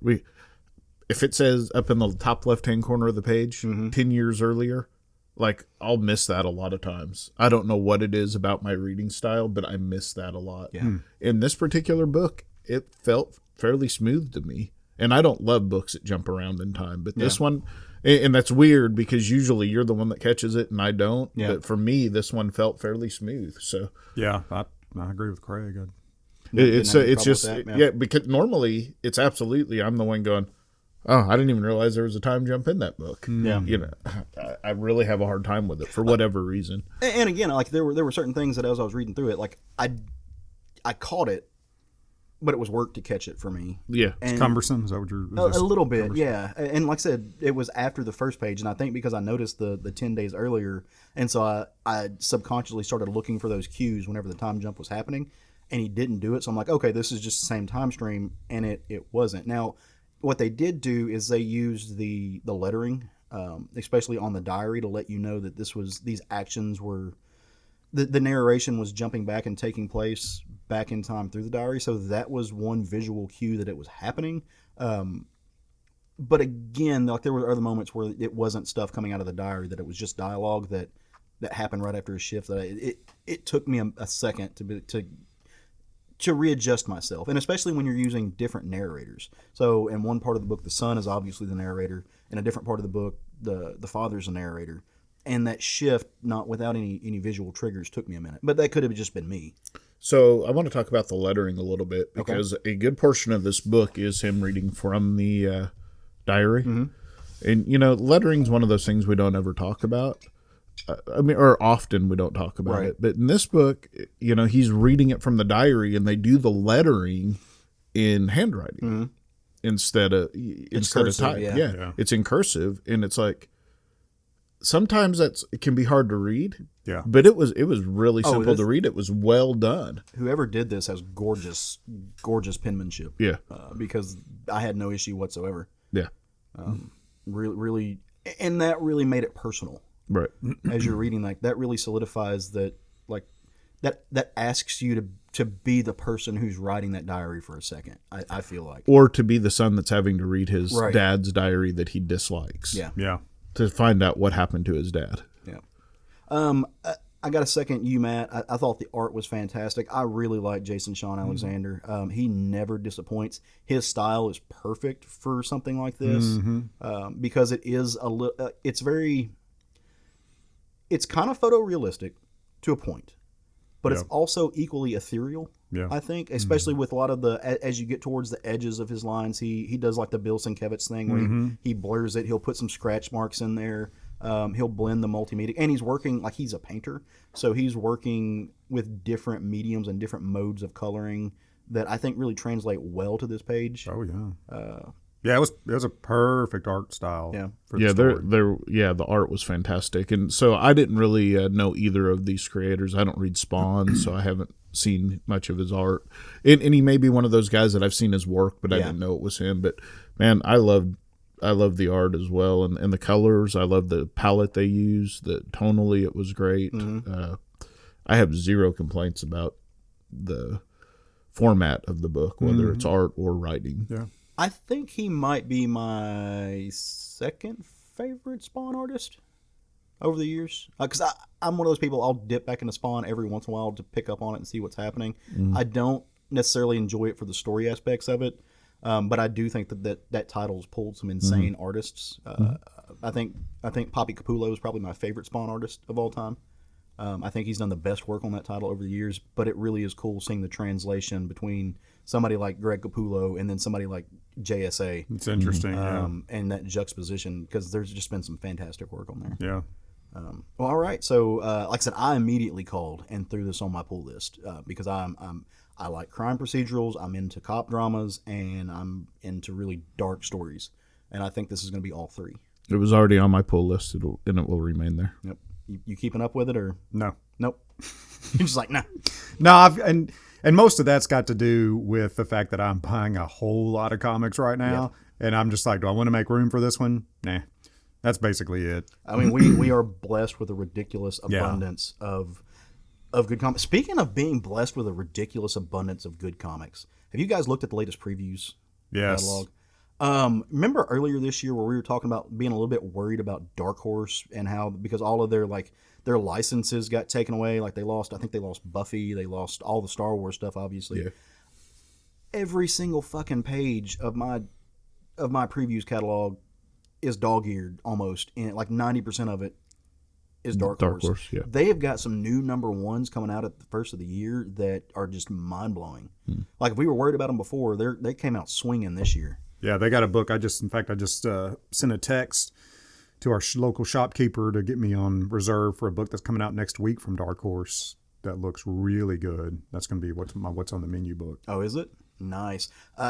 if it says up in the top left-hand corner of the page, 10 years earlier, like I'll miss that a lot of times. I don't know what it is about my reading style, but I miss that a lot. Yeah. In this particular book, it felt fairly smooth to me. And I don't love books that jump around in time, but this one, and that's weird because usually you're the one that catches it and I don't. Yeah. But for me, this one felt fairly smooth. So yeah, I agree with Craig. It's just because normally it's absolutely I'm the one going, oh, I didn't even realize there was a time jump in that book. Yeah, I really have a hard time with it for whatever reason. And again, like there were certain things that as I was reading through it, like I caught it. But it was work to catch it for me. Yeah. It's cumbersome. Is that what you're... A little bit, cumbersome? Yeah. And like I said, it was after the first page, and I think because I noticed the 10 days earlier, and so I subconsciously started looking for those cues whenever the time jump was happening, and he didn't do it, so I'm like, okay, this is just the same time stream, and it wasn't. Now, what they did do is they used the lettering, especially on the diary, to let you know that these actions were... The narration was jumping back and taking place back in time through the diary, so that was one visual cue that it was happening. But again, like there were other moments where it wasn't stuff coming out of the diary, that it was just dialogue that happened right after a shift. That it took me a second to readjust myself, and especially when you're using different narrators. So in one part of the book, the son is obviously the narrator. In a different part of the book, the father's the narrator. And that shift, not without any visual triggers, took me a minute. But that could have just been me. So I want to talk about the lettering a little bit, because a good portion of this book is him reading from the diary. And, lettering's one of those things we don't ever talk about. Or often we don't talk about it. But in this book, he's reading it from the diary, and they do the lettering in handwriting instead of type. Yeah. It's in cursive, and it's like... Sometimes it can be hard to read. Yeah. But it was really simple to read. It was well done. Whoever did this has gorgeous penmanship. Yeah. Because I had no issue whatsoever. Yeah. Really, and that really made it personal. Right. As you're reading, like that really solidifies that, like that asks you to be the person who's writing that diary for a second. I feel like, or to be the son that's having to read his dad's diary that he dislikes. Yeah. Yeah. To find out what happened to his dad. Yeah. I got to second you, Matt. I thought the art was fantastic. I really like Jason Shawn Alexander. He never disappoints. His style is perfect for something like this because it is it's kind of photorealistic to a point, but it's also equally ethereal. Yeah. I think, especially with a lot of as you get towards the edges of his lines, he does like the Bill Sienkiewicz thing where he blurs it. He'll put some scratch marks in there. He'll blend the multimedia, and he's working like he's a painter, so he's working with different mediums and different modes of coloring that I think really translate well to this page. Oh yeah, yeah, it was a perfect art style. Yeah, the art was fantastic, and so I didn't really know either of these creators. I don't read Spawn, so I haven't seen much of his art, and he may be one of those guys that I've seen his work, but I didn't know it was him. But man, I love the art as well, and the colors. I love the palette they use. Tonally, it was great. I have zero complaints about the format of the book, whether it's art or writing. Yeah, I think he might be my second favorite Spawn artist over the years. Because I'm one of those people, I'll dip back into Spawn every once in a while to pick up on it and see what's happening. I don't necessarily enjoy it for the story aspects of it. But I do think that title's pulled some insane artists. I think Poppy Capullo is probably my favorite Spawn artist of all time. I think he's done the best work on that title over the years, but it really is cool seeing the translation between somebody like Greg Capullo and then somebody like JSA. It's interesting, and that juxtaposition, because there's just been some fantastic work on there. Yeah. Well, all right. So, like I said, I immediately called and threw this on my pull list because I like crime procedurals, I'm into cop dramas, and I'm into really dark stories. And I think this is going to be all three. It was already on my pull list, and it will remain there. Yep. You keeping up with it, or no? Nope. You're just like, no. No, and most of that's got to do with the fact that I'm buying a whole lot of comics right now, and I'm just like, do I want to make room for this one? Nah. That's basically it. I mean, we are blessed with a ridiculous abundance of good comics. Speaking of being blessed with a ridiculous abundance of good comics, have you guys looked at the latest previews catalog? Remember earlier this year where we were talking about being a little bit worried about Dark Horse and how, because all of their licenses got taken away, like I think they lost Buffy, they lost all the Star Wars stuff, obviously. Yeah. Every single fucking page of my previews catalog is dog-eared almost, and like 90% of it is Dark Horse. Yeah. They have got some new number ones coming out at the first of the year that are just mind-blowing. Like, if we were worried about them before, they came out swinging this year. Yeah, they got a book. I just sent a text to our local shopkeeper to get me on reserve for a book that's coming out next week from Dark Horse that looks really good. That's going to be what's on the menu book. Oh, is it? Nice.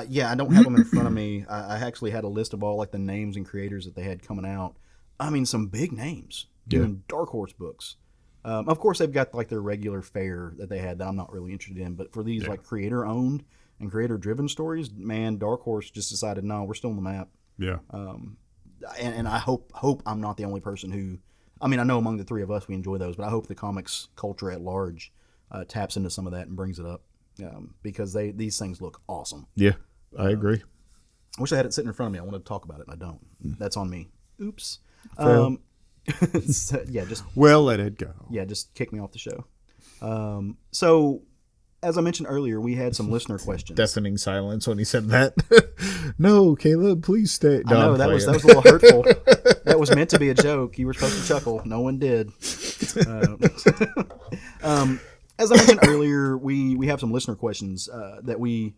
Yeah, I don't have them in front of me. I actually had a list of all like the names and creators that they had coming out. I mean, some big names doing Dark Horse books. Of course, they've got like their regular fare that they had that I'm not really interested in. But for these like creator-owned and creator-driven stories, man, Dark Horse just decided, no, we're still on the map. Yeah. And I hope I'm not the only person who. I mean, I know among the three of us we enjoy those, but I hope the comics culture at large taps into some of that and brings it up. Because these things look awesome. Yeah, I agree. I wish I had it sitting in front of me. I wanted to talk about it, and I don't. That's on me. Oops. So, just well, let it go. Yeah, just kick me off the show. So, as I mentioned earlier, we had some listener questions. Deafening silence when he said that. No, Caleb, please stay. No, I know that was a little hurtful. That was meant to be a joke. You were supposed to chuckle. No one did. As I mentioned earlier, we have some listener questions that we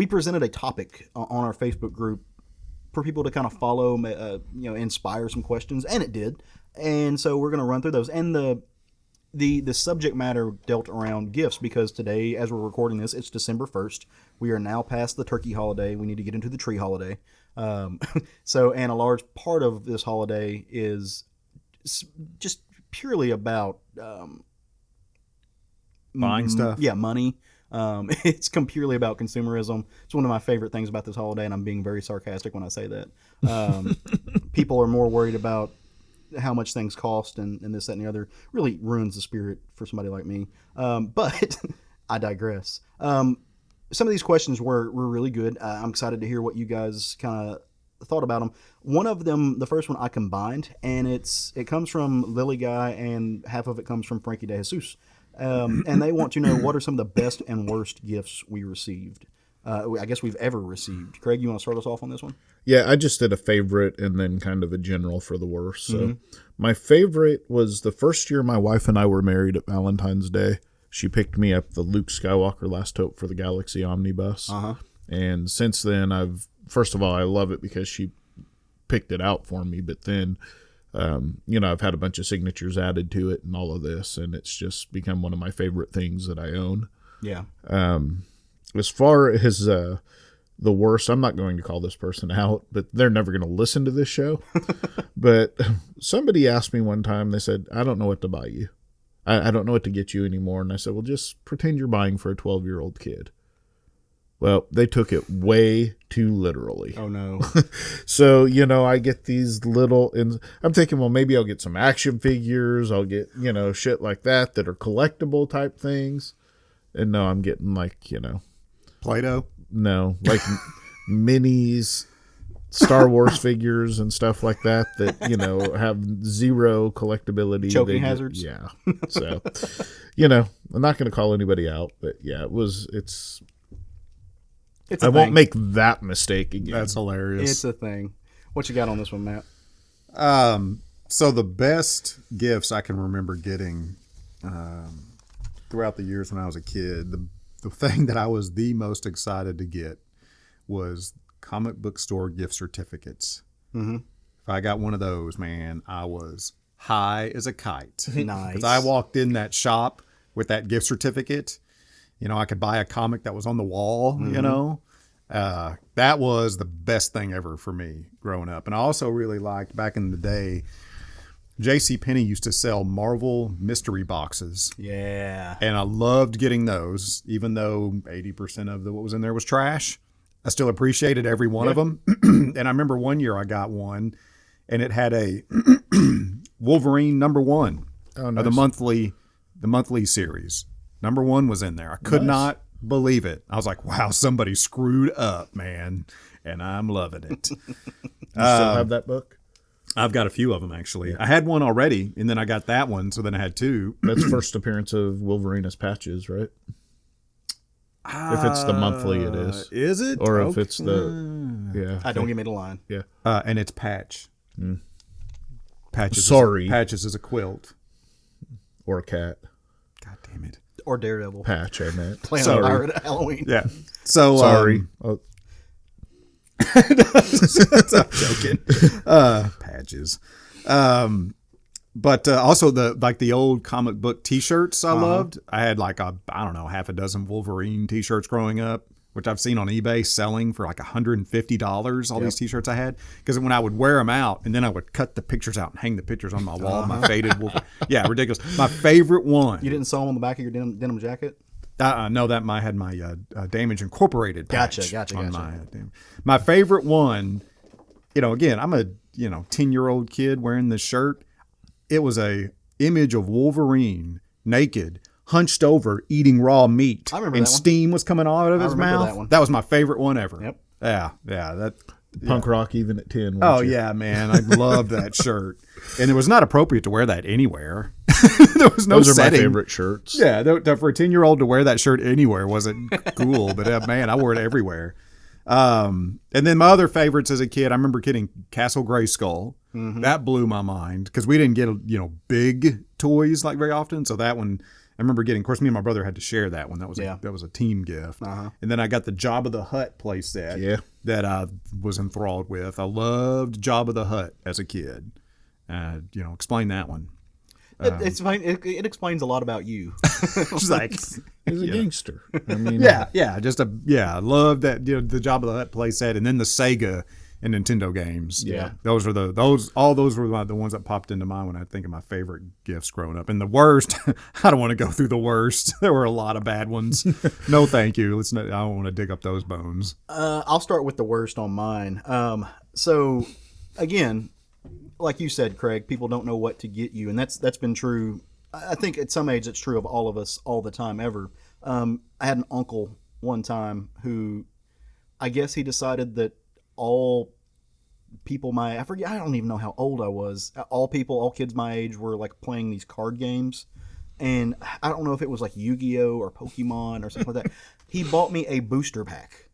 presented a topic on our Facebook group for people to kind of follow, inspire some questions, and it did. And so we're going to run through those. And the subject matter dealt around gifts, because today, as we're recording this, it's December 1st. We are now past the turkey holiday. We need to get into the tree holiday. And a large part of this holiday is just purely about buying stuff. Yeah, money. It's purely about consumerism. It's one of my favorite things about this holiday, and I'm being very sarcastic when I say that. People are more worried about how much things cost and this, that, and the other. Really ruins the spirit for somebody like me. But I digress. Some of these questions were really good. I'm excited to hear what you guys kind of thought about them. One of them, the first one, I combined, and it comes from Lily Guy, and half of it comes from Frankie De Jesus. And they want to know what are some of the best and worst gifts we received. I guess we've ever received. Craig, you want to start us off on this one? Yeah, I just did a favorite and then kind of a general for the worst. So my favorite was the first year my wife and I were married at Valentine's Day. She picked me up the Luke Skywalker Last Hope for the Galaxy omnibus. And since then, first of all, I love it because she picked it out for me. But then, I've had a bunch of signatures added to it and all of this, and it's just become one of my favorite things that I own. Yeah. As far as the worst, I'm not going to call this person out, but they're never going to listen to this show. But somebody asked me one time, they said, I don't know what to buy you. I don't know what to get you anymore. And I said, well, just pretend you're buying for a 12-year-old kid. Well, they took it way too literally. Oh, no. So, I get these little, and I'm thinking, well, maybe I'll get some action figures. I'll get, shit like that are collectible type things. And no, I'm getting like, Play-Doh? No, like minis, Star Wars figures and stuff like that have zero collectability. Choking hazards. Yeah. So, I'm not going to call anybody out, but yeah, it's I won't make that mistake again. That's hilarious. It's a thing. What you got on this one, Matt? So the best gifts I can remember getting throughout the years when I was a kid, the thing that I was the most excited to get was comic book store gift certificates. If I got one of those, man, I was high as a kite. Nice. Because I walked in that shop with that gift certificate. I could buy a comic that was on the wall, That was the best thing ever for me growing up. And I also really liked, back in the day, JCPenney used to sell Marvel mystery boxes. Yeah. And I loved getting those, even though 80% of what was in there was trash. I still appreciated every one of them. And I remember one year I got one, and it had a Wolverine #1 of the monthly series. #1 was in there. I could not believe it. I was like, wow, somebody screwed up, man. And I'm loving it. You still have that book? I've got a few of them, actually. I had one already, and then I got that one, so then I had two. That's first appearance of Wolverine as Patches, right? If it's the monthly, it is. Is it? Or if it's the... Yeah. Don't give me the line. Yeah. And it's Patch. Patches. Sorry. Patches is a quilt. Or a cat. God damn it. Or Daredevil. Patch, I meant. Playing on pirate at Halloween. Yeah. So sorry. I'm joking. Patches. But also the old comic book T-shirts I loved. I had half a dozen Wolverine T-shirts growing up, which I've seen on eBay selling for like $150. All these T-shirts I had, because when I would wear them out, and then I would cut the pictures out and hang the pictures on my wall. My faded Wolverine. Yeah, ridiculous. My favorite one. You didn't sew them on the back of your denim jacket? No, that I had my Damage Incorporated patch. Gotcha. My favorite one, again, I'm a 10-year-old kid wearing this shirt. It was a image of Wolverine naked, hunched over, eating raw meat. I remember and that one. Steam was coming out of his mouth. That one. That was my favorite one ever. Yep. Yeah. That Punk rock even at 10. Yeah, man. I loved that shirt. And it was not appropriate to wear that anywhere. There was no Those setting. are my favorite shirts. Yeah, for a 10-year-old to wear that shirt anywhere wasn't cool. But man, I wore it everywhere. And then my other favorites as a kid, I remember getting Castle Grayskull. That blew my mind because we didn't get big toys like very often. So that one, I remember getting. Of course, me and my brother had to share that one. That was a team gift. And then I got the Jabba the Hutt playset. Yeah. That I was enthralled with. I loved Jabba the Hutt as a kid. Explain that one. It's fine. It explains a lot about you. It's like He's a gangster. I mean, I love that the Jabba the Hutt playset, and then the Sega and Nintendo games. Yeah. Those were the ones that popped into mind when I think of my favorite gifts growing up. And the worst, I don't want to go through the worst. There were a lot of bad ones. No, thank you. I don't want to dig up those bones. I'll start with the worst on mine. So again, like you said, Craig, people don't know what to get you, and that's been true. I think at some age it's true of all of us all the time ever. I had an uncle one time who, I guess he decided that all people I don't even know how old I was. All kids my age were like playing these card games. And I don't know if it was like Yu-Gi-Oh or Pokemon or something like that. He bought me a booster pack.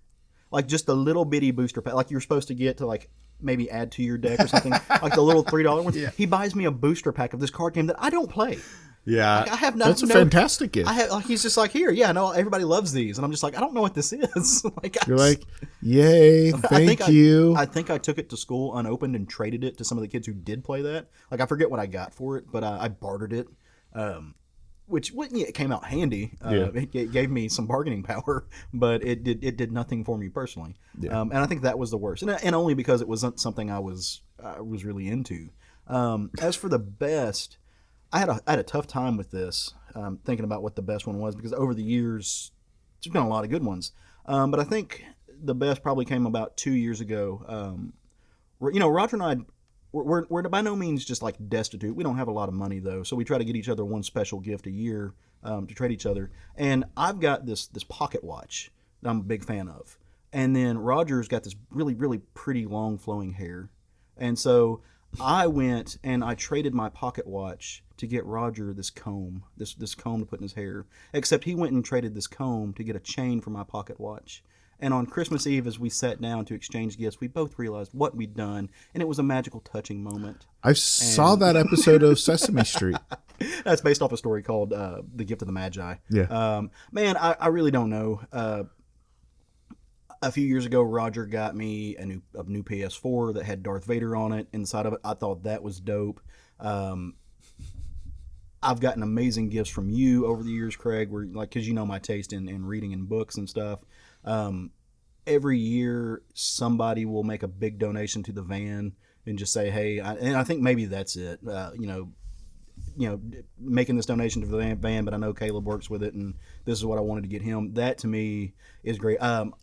Like just a little bitty booster pack. Like you're supposed to get to like maybe add to your deck or something. Like the little $3 ones. Yeah. He buys me a booster pack of this card game that I don't play. Yeah. Like, I have That's a fantastic gift. He's just like, here, yeah, no, everybody loves these. And I'm just like, I don't know what this is. You're like, yay, thank you. I think I took it to school unopened and traded it to some of the kids who did play that. Like I forget what I got for it, but I bartered it. Which it came out handy. It gave me some bargaining power, but it did nothing for me personally. Yeah. And I think that was the worst, and only because it wasn't something I was really into. As for the best, I had a tough time with this, thinking about what the best one was, because over the years there's been a lot of good ones, but I think the best probably came about 2 years ago. Roger and I. We're by no means just like destitute. We don't have a lot of money though, so we try to get each other one special gift a year to trade each other. And I've got this pocket watch that I'm a big fan of, and then Roger's got this really really pretty long flowing hair, and so I went and I traded my pocket watch to get Roger this comb, this comb to put in his hair. Except he went and traded this comb to get a chain for my pocket watch. And on Christmas Eve, as we sat down to exchange gifts, we both realized what we'd done, and it was a magical, touching moment. I saw that episode of Sesame Street. That's based off a story called The Gift of the Magi. Yeah. Man, I really don't know. A few years ago, Roger got me a new PS4 that had Darth Vader on it inside of it. I thought that was dope. I've gotten amazing gifts from you over the years, Craig, where because you know my taste in reading and books and stuff. Every year somebody will make a big donation to the van and just say, hey, and I think maybe that's it. Making this donation to the van, but I know Caleb works with it, and this is what I wanted to get him. That to me is great.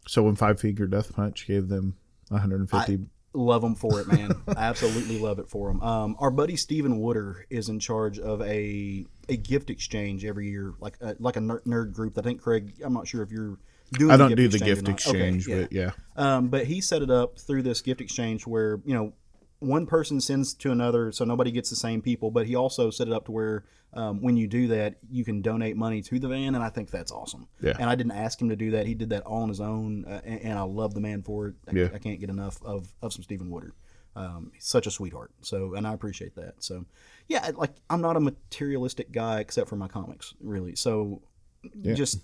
So when Five Finger Death Punch gave them 150, love them for it, man. I absolutely love it for them. Our buddy Stephen Wooder is in charge of a gift exchange every year, like a nerd group. I think Craig, I'm not sure if you're doing. I don't do the gift exchange, okay, but yeah. But he set it up through this gift exchange where one person sends to another, so nobody gets the same people. But he also set it up to where when you do that, you can donate money to the van, and I think that's awesome. Yeah. And I didn't ask him to do that; he did that all on his own, and I love the man for it. I can't get enough of some Stephen Woodard. He's such a sweetheart. So, and I appreciate that. So, yeah, I'm not a materialistic guy except for my comics, really. So, just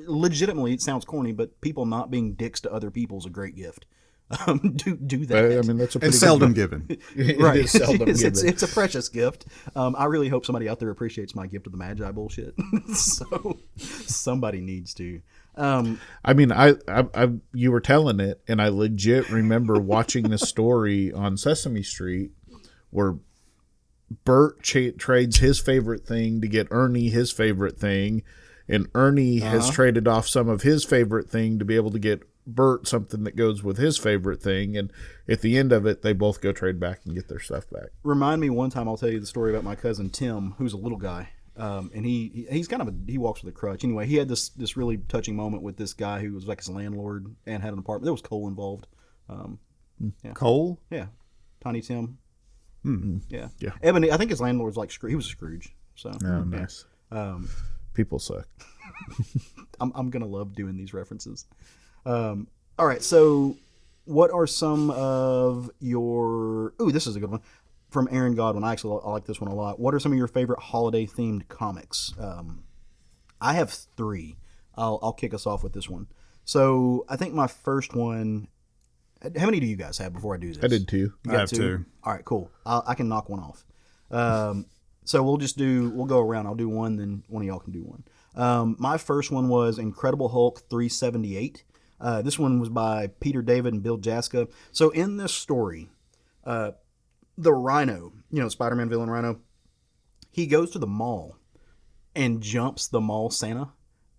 legitimately, it sounds corny, but people not being dicks to other people is a great gift. Do that. I mean, that's a pretty and seldom given. Right. It is seldom given. It's a precious gift. I really hope somebody out there appreciates my gift of the Magi bullshit. So somebody needs to. I mean, I you were telling it, and I legit remember watching the story on Sesame Street where Bert trades his favorite thing to get Ernie his favorite thing, and Ernie has traded off some of his favorite thing to be able to get Bert something that goes with his favorite thing, and at the end of it, they both go trade back and get their stuff back. Remind me one time, I'll tell you the story about my cousin Tim, who's a little guy, and he's kind of he walks with a crutch. Anyway, he had this really touching moment with this guy who was like his landlord and had an apartment. There was coal involved. Yeah. Coal? Yeah, Tiny Tim. Mm-hmm. Yeah. Ebony, I think his landlord's like he was a Scrooge. So nice. People suck. I'm gonna love doing these references. All right, so what are some of your... Ooh, this is a good one. From Aaron Godwin. I like this one a lot. What are some of your favorite holiday-themed comics? I have 3. I'll kick us off with this one. So I think my first one... How many do you guys have before I do this? I did 2. I have 2. All right, cool. I can knock one off. So we'll go around. I'll do one, then one of y'all can do one. My first one was Incredible Hulk 378. This one was by Peter David and Bill Jaska. So in this story, the Rhino, Spider-Man villain Rhino, he goes to the mall and jumps the mall Santa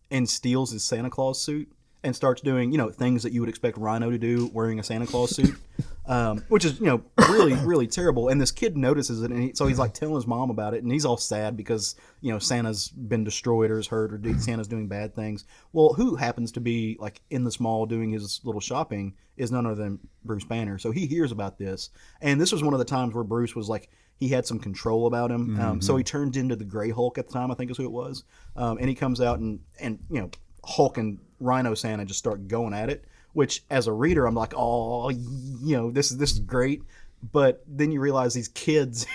and steals his Santa Claus suit and starts doing, things that you would expect Rhino to do wearing a Santa Claus suit. which is, really, really terrible. And this kid notices it, and so he's like telling his mom about it, and he's all sad because, Santa's been destroyed or is hurt, or Santa's doing bad things. Well, who happens to be like in this mall doing his little shopping is none other than Bruce Banner. So he hears about this, and this was one of the times where Bruce was like, he had some control about him. So he turned into the Gray Hulk at the time, I think is who it was. And he comes out and Hulk and Rhino Santa just start going at it, which as a reader, I'm like, oh, this is great. But then you realize these kids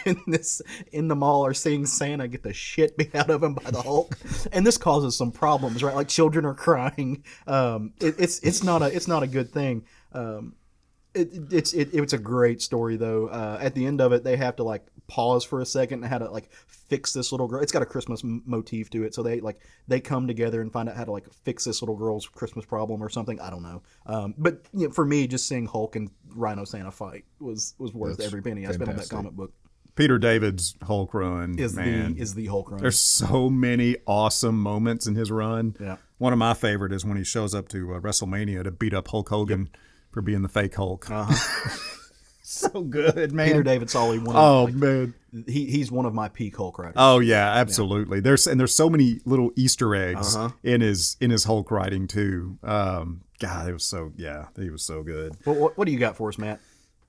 in the mall are seeing Santa get the shit beat out of him by the Hulk, and this causes some problems, right? Like children are crying. It's not a good thing. It's a great story though. At the end of it, they have to like pause for a second and how to like fix this little girl. It's got a Christmas motif to it, so they come together and find out how to like fix this little girl's Christmas problem or something. I don't know. But for me, just seeing Hulk and Rhino Santa fight was worth every penny I spent on that comic book. Peter David's Hulk run is the Hulk run. There's so many awesome moments in his run. Yeah. One of my favorite is when he shows up to WrestleMania to beat up Hulk Hogan for being the fake Hulk. So good, man. Peter David Solly. Man, he's one of my peak Hulk writers. Oh yeah, absolutely. Yeah. There's so many little Easter eggs in his Hulk writing too. God, he was so good. Well, what do you got for us, Matt?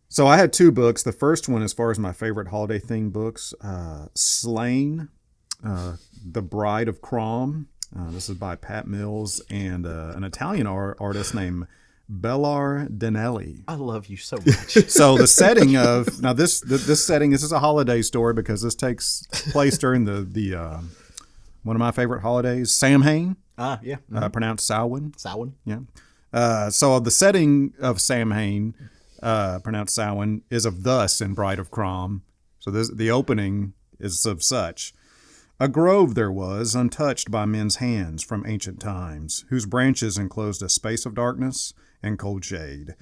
So I had two books. The first one, as far as my favorite holiday themed books, Slain, The Bride of Crom. This is by Pat Mills and an Italian artist named Bellar Danelli. I love you so much. So the setting of this setting, this is a holiday story because this takes place during the one of my favorite holidays, Samhain. Yeah. Pronounced Samhain. Samhain. Yeah. So the setting of Samhain, pronounced Samhain, is of thus in Bride of Crom. So the opening is of such. A grove there was, untouched by men's hands from ancient times, whose branches enclosed a space of darkness and cold shade.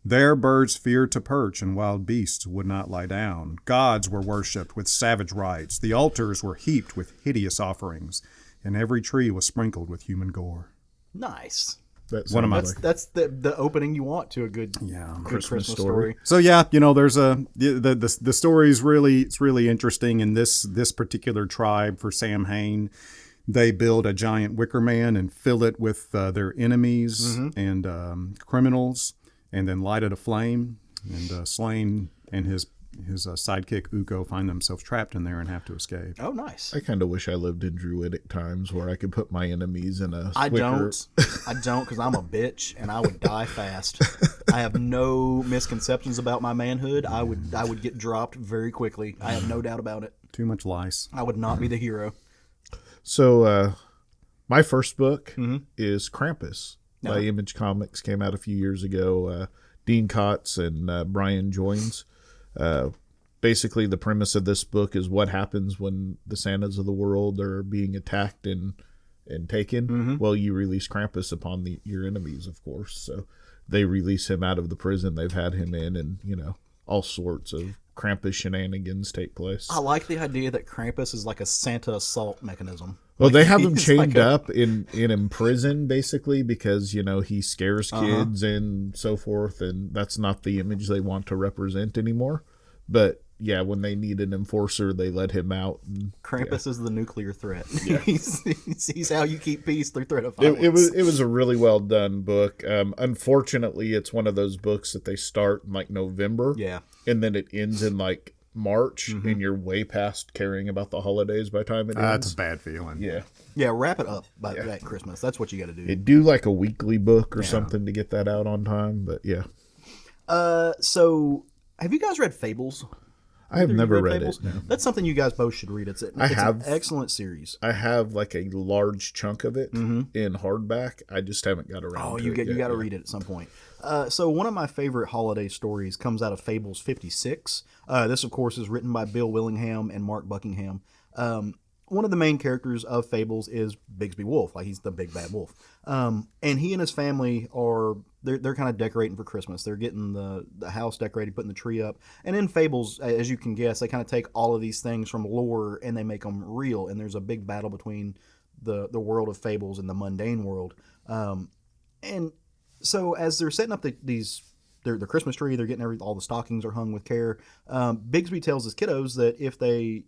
There birds feared to perch, and wild beasts would not lie down. Gods were worshipped with savage rites. The altars were heaped with hideous offerings, and every tree was sprinkled with human gore. Nice. That's the opening you want to a good Christmas story. So there's the story is really interesting. In this particular tribe for Samhain, they build a giant wicker man and fill it with their enemies and criminals, and then light it aflame. And Slain and his sidekick Uko find themselves trapped in there and have to escape. Oh, nice. I kind of wish I lived in Druidic times where I could put my enemies in a I wicker. don't because I'm a bitch and I would die fast. I have no misconceptions about my manhood. I would get dropped very quickly. I have no doubt about it. Too much lice. I would not be the hero. So my first book is Krampus by Image Comics. Came out a few years ago. Dean Kotz and Brian Joines. Basically, the premise of this book is what happens when the Santas of the world are being attacked and taken. Well, you release Krampus upon your enemies, of course. So they release him out of the prison they've had him in, and all sorts of Krampus shenanigans take place. I like the idea that Krampus is like a Santa assault mechanism. Well, they have him chained up in prison, basically, because, he scares kids and so forth, and that's not the image they want to represent anymore. But, yeah, when they need an enforcer, they let him out. And, Krampus is the nuclear threat. Yeah. he's how you keep peace through threat of violence. It was a really well done book. Unfortunately, it's one of those books that they start in, November. Yeah. And then it ends in, March, and you're way past caring about the holidays by the time it ends. That's a bad feeling. Yeah, wrap it up by that Christmas. That's what you got to do. It do a weekly book or something to get that out on time, but yeah. So have you guys read Fables? I have never read it. No. That's something you guys both should read. It's an excellent series. I have a large chunk of it in hardback. I just haven't got around to it. You got to read it at some point. So one of my favorite holiday stories comes out of Fables 56. This, of course, is written by Bill Willingham and Mark Buckingham. One of the main characters of Fables is Bigsby Wolf, he's the big bad wolf. And he and his family they're kind of decorating for Christmas. They're getting the house decorated, putting the tree up. And in Fables, as you can guess, they kind of take all of these things from lore and they make them real. And there's a big battle between the world of Fables and the mundane world. And so as they're setting up these their Christmas tree. They're getting all the stockings are hung with care. Bigsby tells his kiddos that if they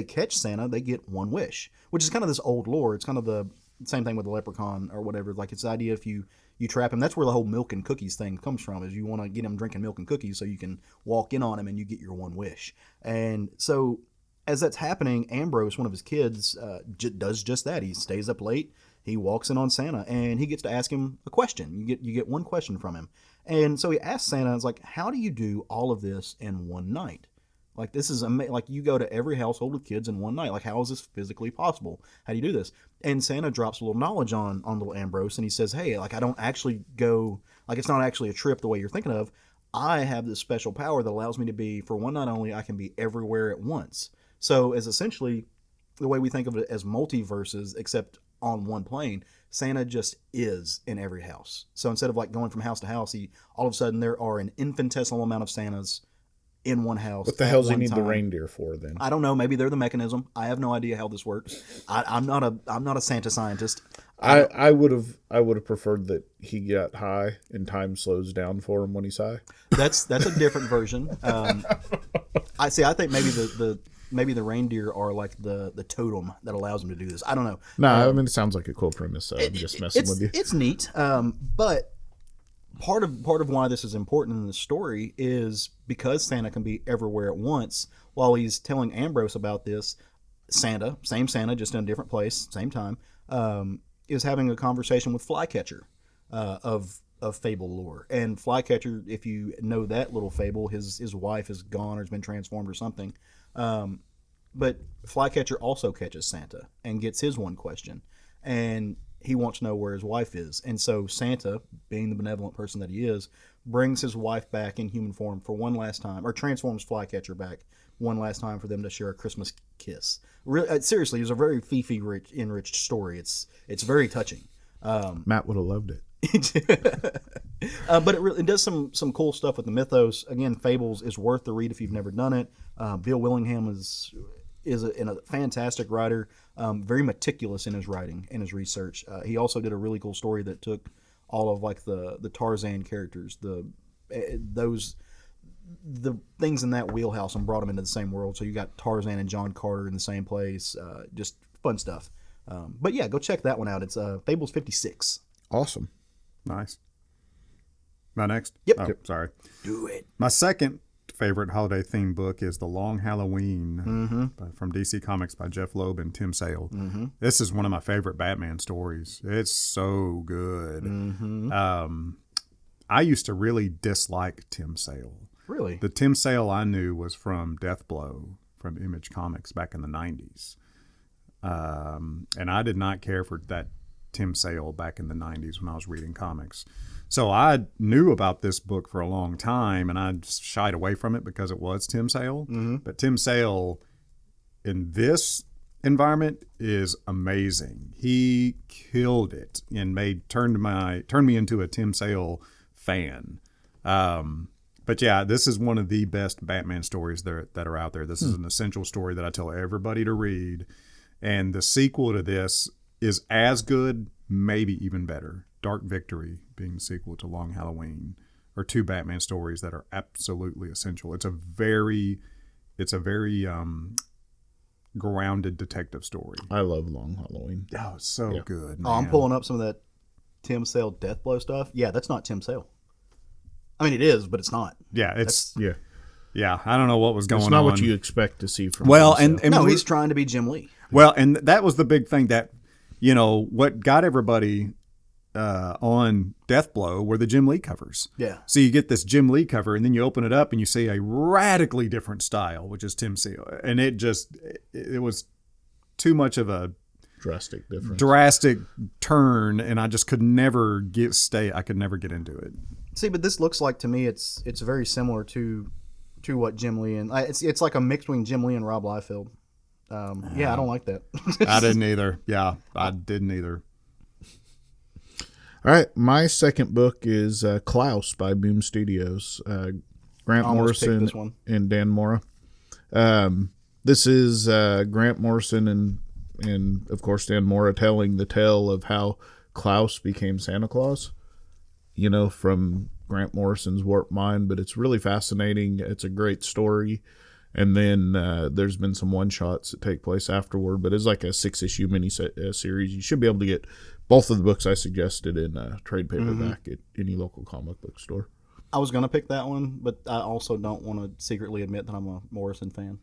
catch Santa, they get one wish, which is kind of this old lore. It's kind of the same thing with the leprechaun or whatever. Like, it's the idea if you trap him. That's where the whole milk and cookies thing comes from, is you want to get him drinking milk and cookies so you can walk in on him and you get your one wish. And so as that's happening, Ambrose, one of his kids, does just that. He stays up late. He walks in on Santa, and he gets to ask him a question. You get one question from him. And so he asks Santa, it's like, how do you do all of this in one night? Like, this is like, you go to every household with kids in one night. Like, how is this physically possible? How do you do this? And Santa drops a little knowledge on little Ambrose, and he says, hey, like, I don't actually go, like, it's not actually a trip the way you're thinking of. I have this special power that allows me to be, for one night only, I can be everywhere at once. So as essentially the way we think of it as multiverses, except on one plane, Santa just is in every house. So instead of like going from house to house, all of a sudden there are an infinitesimal amount of Santas in one house. What the hell does he need the reindeer for then? I don't know. Maybe they're the mechanism. I have no idea how this works. I'm not a Santa scientist. I would have preferred that he got high and time slows down for him when he's high. That's a different version. I think maybe the reindeer are like the totem that allows him to do this. I don't know. No, I mean, it sounds like a cool premise. So I'm just messing with you. It's neat. But part of why this is important in the story is because Santa can be everywhere at once. While he's telling Ambrose about this, Santa, same Santa, just in a different place, same time, is having a conversation with Flycatcher of fable lore. And Flycatcher, if you know that little fable, his wife is gone or has been transformed or something. But Flycatcher also catches Santa and gets his one question. And he wants to know where his wife is. And so Santa, being the benevolent person that he is, brings his wife back in human form for one last time, or transforms Flycatcher back one last time for them to share a Christmas kiss. Really, seriously, it's a very enriched story. It's very touching. Matt would have loved it. But it does some cool stuff with the mythos. Again, Fables is worth the read if you've never done it. Bill Willingham is a fantastic writer, very meticulous in his writing and his research. He also did a really cool story that took all of like the Tarzan characters, the things in that wheelhouse, and brought them into the same world. So you got Tarzan and John Carter in the same place. Just fun stuff. But yeah, go check that one out. It's Fables 56. Awesome. Nice. My next? Yep. Oh, sorry. Do it. My second favorite holiday themed book is The Long Halloween from DC Comics by Jeff Loeb and Tim Sale. Mm-hmm. This is one of my favorite Batman stories. It's so good. Mm-hmm. I used to really dislike Tim Sale. Really? The Tim Sale I knew was from Deathblow from Image Comics back in the 90s. And I did not care for that Tim Sale back in the 90s when I was reading comics. So I knew about this book for a long time, and I just shied away from it because it was Tim Sale. Mm-hmm. But Tim Sale in this environment is amazing. He killed it and turned me into a Tim Sale fan. But yeah, this is one of the best Batman stories that are out there. This is an essential story that I tell everybody to read. And the sequel to this is as good, maybe even better. Dark Victory being the sequel to Long Halloween are two Batman stories that are absolutely essential. It's a very grounded detective story. I love Long Halloween. Oh, it's so good, man. Oh, I'm pulling up some of that Tim Sale Deathblow stuff. Yeah, that's not Tim Sale. I mean, it is, but it's not. Yeah, Yeah. Yeah, I don't know what was going on. It's not what you expect to see from and no, he's trying to be Jim Lee. Well, and that was the big thing that, what got everybody on Deathblow were the Jim Lee covers. Yeah. So you get this Jim Lee cover, and then you open it up and you see a radically different style, which is Tim Sale. And it was too much of a drastic turn, and I just could never I could never get into it. See, but this looks like, to me, it's very similar to what Jim Lee and it's like a mix between Jim Lee and Rob Liefeld. Yeah, I don't like that. I didn't either. Yeah, I didn't either. All right, my second book is Klaus by Boom Studios. Grant Morrison and Dan Mora. This is Grant Morrison and of course Dan Mora telling the tale of how Klaus became Santa Claus. From Grant Morrison's Warped Mind, but it's really fascinating. It's a great story. And then there's been some one-shots that take place afterward, but it's like a 6-issue mini-series. You should be able to get both of the books I suggested in trade paperback at any local comic book store. I was going to pick that one, but I also don't want to secretly admit that I'm a Morrison fan.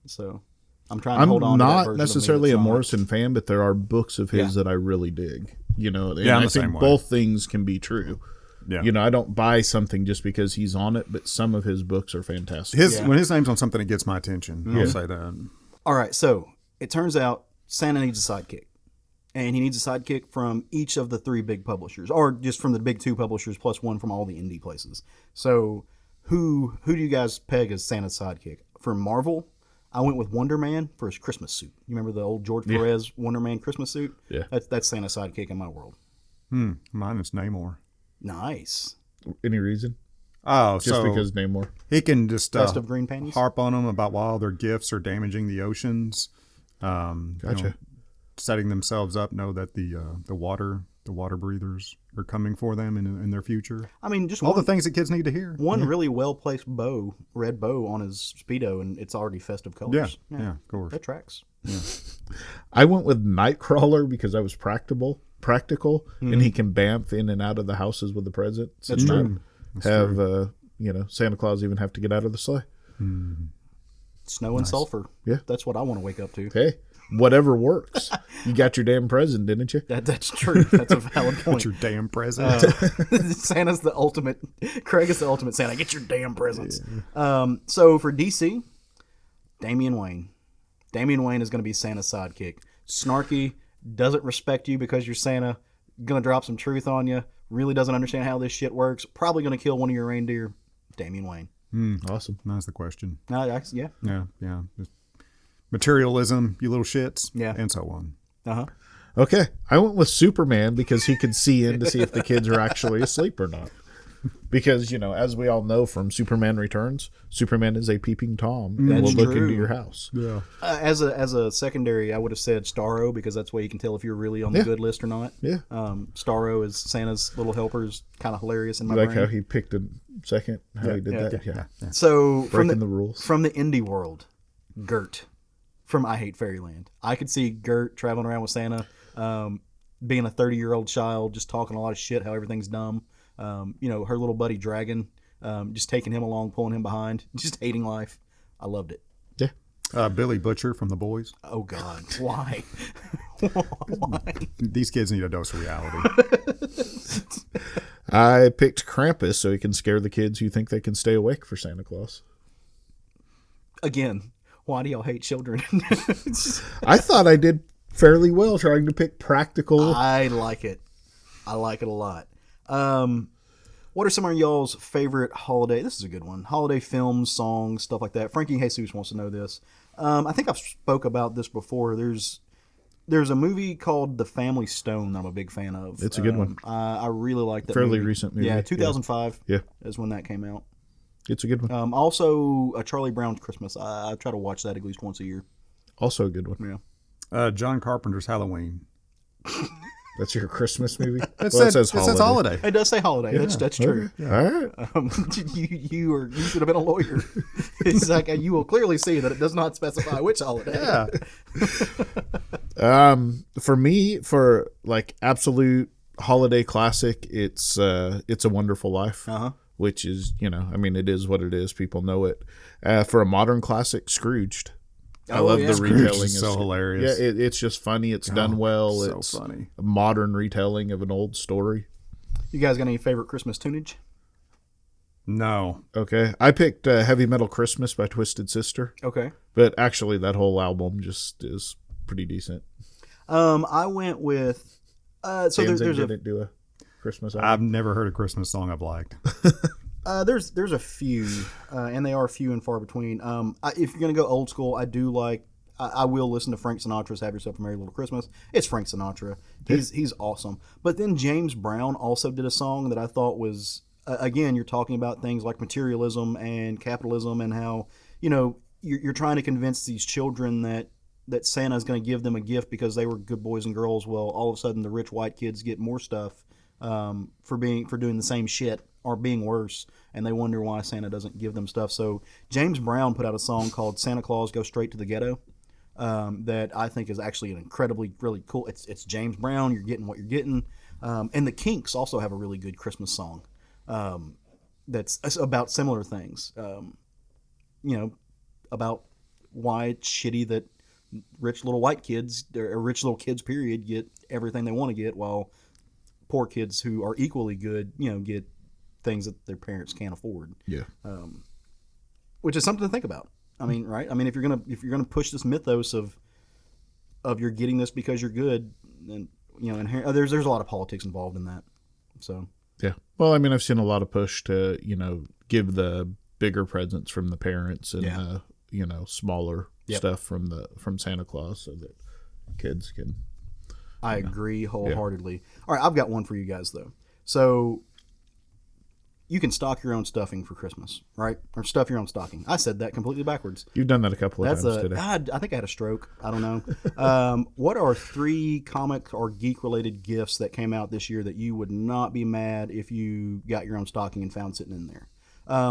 So I'm trying to hold on to that I'm version not necessarily of a me that's Morrison fan, but there are books of his that I really dig. You know, and I'm I the same think way. both things can be true. Yeah. You know, I don't buy something just because he's on it, but some of his books are fantastic. When his name's on something, it gets my attention. I'll say that. All right, so it turns out Santa needs a sidekick. And he needs a sidekick from each of the 3 big publishers, or just from the big 2 publishers plus one from all the indie places. So who do you guys peg as Santa's sidekick? For Marvel, I went with Wonder Man for his Christmas suit. You remember the old George Perez Wonder Man Christmas suit? Yeah. That's Santa's sidekick in my world. Mine is Namor. Nice. Any reason? Oh, Just so because Namor. he can just Best of green panties? harp on them about why all their gifts are damaging the oceans. Gotcha. Setting themselves up, know that the water breathers are coming for them in their future. I mean, just All the things that kids need to hear. one really well-placed red bow on his Speedo, and it's already festive colors. Yeah, of course. That tracks. I went with Nightcrawler because I was practical, and he can bamf in and out of the houses with the presents. That's true. Santa Claus even have to get out of the sleigh. Snow and sulfur. Yeah. That's what I want to wake up to. Hey, whatever works. You got your damn present, didn't you? That's true. That's a valid point. What's your damn present? Santa's the ultimate. Craig is the ultimate Santa. Get your damn presents. So for DC, Damian Wayne. Damian Wayne is going to be Santa's sidekick. Snarky, doesn't respect you because you're Santa. Going to drop some truth on you. Really doesn't understand how this shit works. Probably going to kill one of your reindeer. Damian Wayne. Awesome. That's the question. Yeah. Yeah. Just materialism, you little shits. Yeah. And so on. Uh-huh. Okay, I went with Superman because he could see in to see if the kids are actually asleep or not. Because, as we all know from Superman Returns, Superman is a peeping Tom and will look into your house. Yeah. As a secondary, I would have said Starro because that's why you can tell if you're really on the good list or not. Yeah. Starro is Santa's little helper is kind of hilarious in my Like brain. how he picked a second, how he did that. Yeah. So Breaking the rules. From the indie world, Gert from I Hate Fairyland. I could see Gert traveling around with Santa, being a 30-year-old child, just talking a lot of shit, how everything's dumb. Her little buddy Dragon, just taking him along, pulling him behind, just hating life. I loved it. Yeah. Billy Butcher from The Boys. Oh, God. Why? Why? These kids need a dose of reality. I picked Krampus so he can scare the kids who think they can stay awake for Santa Claus. Again, why do y'all hate children? I thought I did fairly well trying to pick practical. I like it. I like it a lot. What are some of y'all's favorite holiday? This is a good one. Holiday films, songs, stuff like that. Frankie Jesus wants to know this. I think I've spoke about this before. There's a movie called The Family Stone that I'm a big fan of. It's a good one. I really like that Fairly movie. recent movie. Yeah, 2005 Yeah. is when that came out. It's a good one. Also, a Charlie Brown's Christmas. I try to watch that at least once a year. Also a good one. Yeah. John Carpenter's Halloween. That's your Christmas movie? It says holiday. It does say holiday. That's true. Okay. All right. You should have been a lawyer. It's like you will clearly see that it does not specify which holiday. Yeah. For me, for like absolute holiday classic, it's A Wonderful Life. Which is, it is what it is. People know it. For a modern classic, Scrooged. I love the retelling. Scrooge is so hilarious. Yeah, it's just funny. It's done well. So it's funny. A modern retelling of an old story. You guys got any favorite Christmas tunage? No. Okay. I picked Heavy Metal Christmas by Twisted Sister. Okay. But actually, that whole album just is pretty decent. I went with... there's didn't do a Christmas album. I've never heard a Christmas song I've liked. There's a few, and they are few and far between. If you're gonna go old school, I do like. I will listen to Frank Sinatra's "Have Yourself a Merry Little Christmas." It's Frank Sinatra. He's awesome. But then James Brown also did a song that I thought was again. You're talking about things like materialism and capitalism, and how you're trying to convince these children that Santa's going to give them a gift because they were good boys and girls. Well, all of a sudden the rich white kids get more stuff for doing the same shit are being worse, and they wonder why Santa doesn't give them stuff. So James Brown put out a song called Santa Claus Goes Straight to the Ghetto that I think is actually an incredibly, really cool. It's James Brown. You're getting what you're getting. And the Kinks also have a really good Christmas song that's about similar things, about why it's shitty that rich little white kids, or rich little kids, period, get everything they want to get, while poor kids who are equally good, get things that their parents can't afford. Yeah. Which is something to think about. I mean, right? I mean, if you're gonna push this mythos of you're getting this because you're good, then there's a lot of politics involved in that. So yeah. Well, I mean, I've seen a lot of push to give the bigger presents from the parents and smaller stuff from Santa Claus so that kids can. I agree wholeheartedly. Yeah. All right, I've got one for you guys though. So you can stock your own stuffing for Christmas, right? Or stuff your own stocking. I said that completely backwards. You've done that a couple of times today. God, I think I had a stroke. I don't know. What are 3 comic or geek related gifts that came out this year that you would not be mad if you got your own stocking and found sitting in there?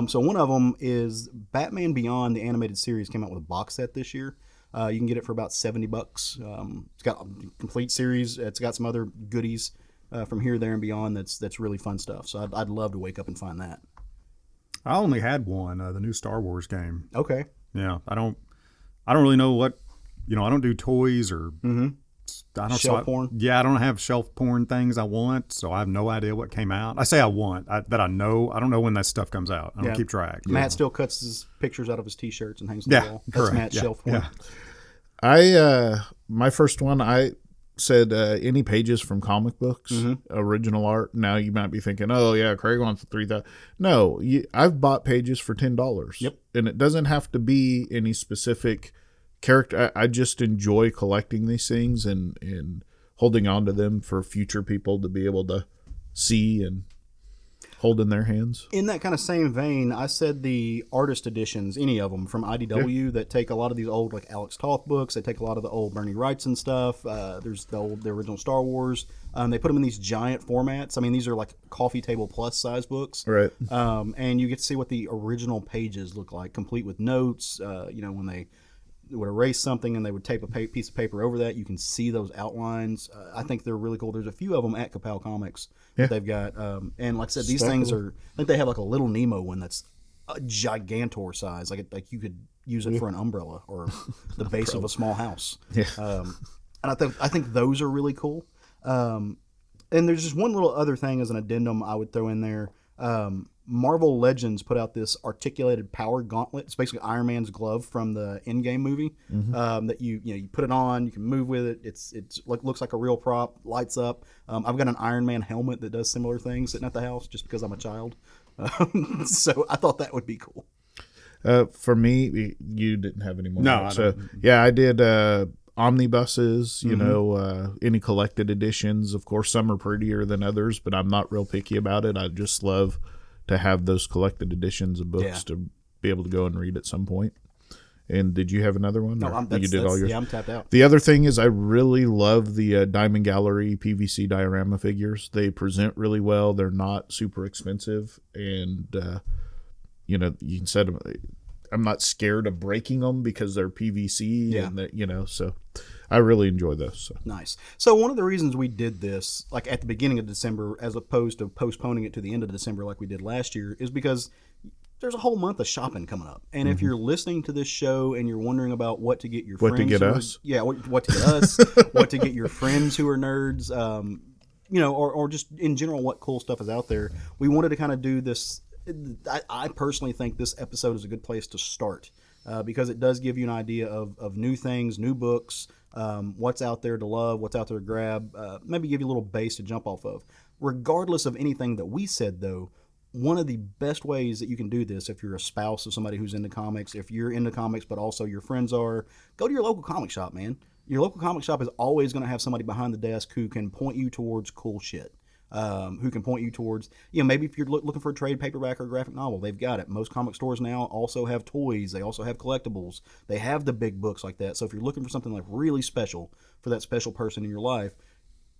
So one of them is Batman Beyond, the animated series, came out with a box set this year. You can get it for about $70. It's got a complete series. It's got some other goodies from here, there, and beyond. That's really fun stuff. So I'd love to wake up and find that. I only had one, the new Star Wars game. Okay. Yeah, I don't really know what, I don't do toys or I don't shelf porn. Yeah, I don't have shelf porn things I want, so I have no idea what came out. I say I want that I know. I don't know when that stuff comes out. I don't keep track. Matt still cuts his pictures out of his T-shirts and hangs them on the wall. That's Matt's shelf porn. Yeah. My first one, I said any pages from comic books, original art. Now you might be thinking, oh yeah, Craig wants $3,000. No, I've bought pages for $10. Yep. And it doesn't have to be any specific character. I just enjoy collecting these things and holding on to them for future people to be able to see and hold in their hands. In that kind of same vein, I said the artist editions, any of them from IDW, that take a lot of these old, like Alex Toth books. They take a lot of the old Bernie Wrightson stuff. There's the original Star Wars. They put them in these giant formats. I mean, these are like coffee table plus size books. Right. And you get to see what the original pages look like, complete with notes. When they would erase something and they would tape a piece of paper over that, you can see those outlines. I think they're really cool. There's a few of them at Kapow Comics that they've got. And like I said, these things are, I think they have like a Little Nemo one that's a gigantor size. Like you could use it for an umbrella or the base of a small house. Yeah. And I think those are really cool. And there's just one little other thing as an addendum I would throw in there. Marvel Legends put out this articulated power gauntlet. It's basically Iron Man's glove from the Endgame movie. That you put it on, you can move with it. It's looks like a real prop, lights up. I've got an Iron Man helmet that does similar things sitting at the house just because I'm a child. So I thought that would be cool. For me, you didn't have any more. No, so yeah, I did omnibuses. Any collected editions. Of course, some are prettier than others, but I'm not real picky about it. I just love to have those collected editions of books to be able to go and read at some point. And did you have another one? No, you did all yours? Yeah, I'm tapped out. The other thing is I really love the Diamond Gallery PVC diorama figures. They present really well. They're not super expensive. And, you can set them. I'm not scared of breaking them because they're PVC. Yeah. And, so I really enjoy those. So. Nice. So one of the reasons we did this, like at the beginning of December, as opposed to postponing it to the end of December like we did last year, is because there's a whole month of shopping coming up. And if you're listening to this show and you're wondering about what to get your friends, what to get us, what to get us, what to get your friends who are nerds, or just in general, what cool stuff is out there, we wanted to kind of do this. I personally think this episode is a good place to start because it does give you an idea of new things, new books, what's out there to love, what's out there to grab, maybe give you a little base to jump off of. Regardless of anything that we said, though, one of the best ways that you can do this, if you're a spouse of somebody who's into comics, if you're into comics but also your friends are, go to your local comic shop, man. Your local comic shop is always going to have somebody behind the desk who can point you towards cool shit. Who can point you towards, maybe if you're looking for a trade paperback or graphic novel, they've got it. Most comic stores now also have toys. They also have collectibles. They have the big books like that. So if you're looking for something like really special for that special person in your life,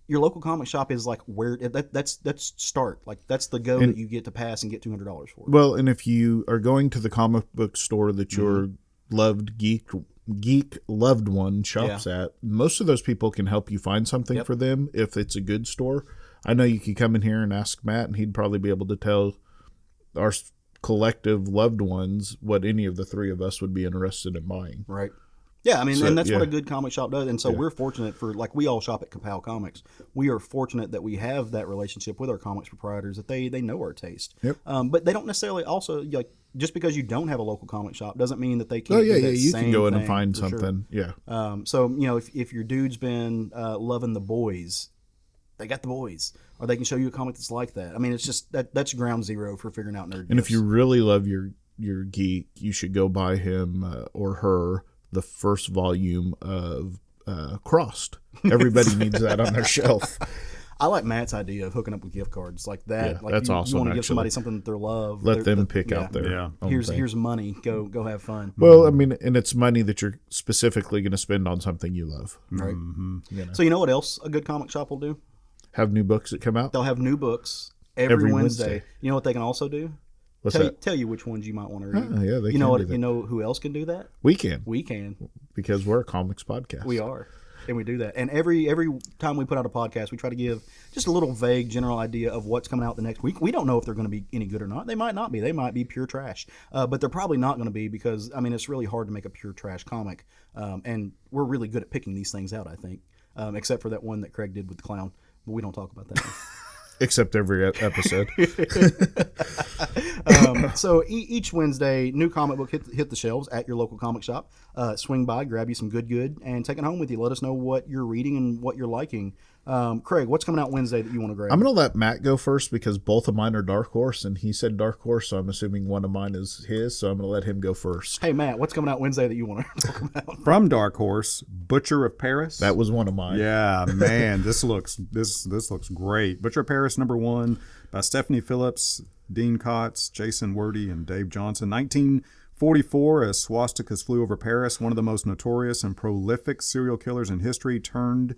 your local comic shop is like where that's start. Like that's the go that you get to pass and get $200 for. Well, and if you are going to the comic book store that your loved geek loved one shops at, most of those people can help you find something for them if it's a good store. I know you could come in here and ask Matt, and he'd probably be able to tell our collective loved ones what any of the three of us would be interested in buying. Right. Yeah, I mean, and that's what a good comic shop does. And so we're fortunate for, like, we all shop at Kapow Comics. We are fortunate that we have that relationship with our comics proprietors, that they know our taste. Yep. But they don't necessarily also, like, just because you don't have a local comic shop doesn't mean that they can't Oh, yeah, do that you same can go in thing, and find for something. sure. Yeah. So, you know, if your dude's been loving The Boys, they got The Boys. Or they can show you a comic that's like that. I mean, it's just, that's ground zero for figuring out nerd And if you really love your geek, you should go buy him or her the first volume of Crossed. Everybody needs that on their shelf. I like Matt's idea of hooking up with gift cards like that. Yeah, like that's you, awesome. You want to give actually. somebody something that they love. Let them pick out their own thing. Here's money. Go have fun. Well, I mean, and it's money that you're specifically going to spend on something you love. Right. You know. So you know what else a good comic shop will do? Have new books that come out? They'll have new books every Wednesday. You know what they can also do? What's that? Tell you which ones you might want to read. Yeah, they you know can what? do that. You know who else can do that? We can. We can. Because we're a comics podcast. We are. And we do that. And every time we put out a podcast, we try to give just a little vague general idea of what's coming out the next week. We don't know if they're going to be any good or not. They might not be. They might be pure trash. But they're probably not going to be because, I mean, it's really hard to make a pure trash comic. And we're really good at picking these things out, I think. Except for that one that Craig did with the clown. But we don't talk about that one. Except every episode. So each Wednesday, new comic book hit the shelves at your local comic shop. Swing by, grab you some good, and take it home with you. Let us know what you're reading and what you're liking. Craig, what's coming out Wednesday that you want to grab? I'm going to let Matt go first because both of mine are Dark Horse, and he said Dark Horse, so I'm assuming one of mine is his, so I'm going to let him go first. Hey, Matt, what's coming out Wednesday that you want to talk about? From Dark Horse, Butcher of Paris. That was one of mine. Yeah, man, this looks great. Butcher of Paris #1 by Stephanie Phillips, Dean Kotz, Jason Wordie, and Dave Johnson. 1944, as swastikas flew over Paris, one of the most notorious and prolific serial killers in history turned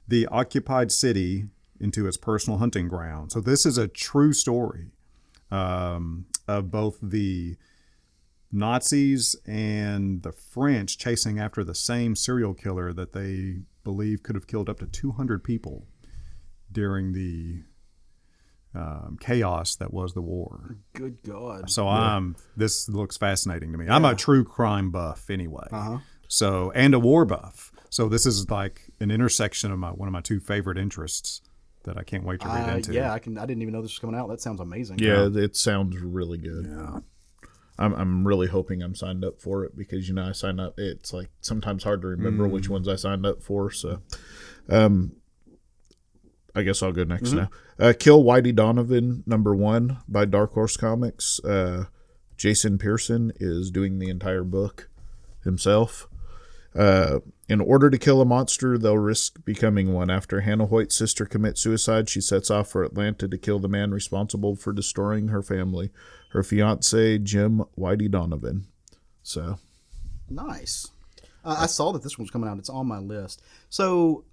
the occupied city into its personal hunting ground. So this is a true story of both the Nazis and the French chasing after the same serial killer that they believe could have killed up to 200 people during the chaos that was the war. Good God. So this looks fascinating to me. I'm a true crime buff anyway. Uh-huh. So, and a war buff. So this is like an intersection of one of my two favorite interests that I can't wait to read into. Yeah, I didn't even know this was coming out. That sounds amazing. Yeah, it sounds really good. Yeah. I'm really hoping I'm signed up for it because, I sign up. It's like sometimes hard to remember which ones I signed up for. So, I guess I'll go next now. Kill Whitey Donovan #1 by Dark Horse Comics. Jason Pearson is doing the entire book himself. In order to kill a monster, they'll risk becoming one. After Hannah Hoyt's sister commits suicide, she sets off for Atlanta to kill the man responsible for destroying her family, her fiance, Jim Whitey Donovan. So, nice. I saw that this one was coming out. It's on my list. So,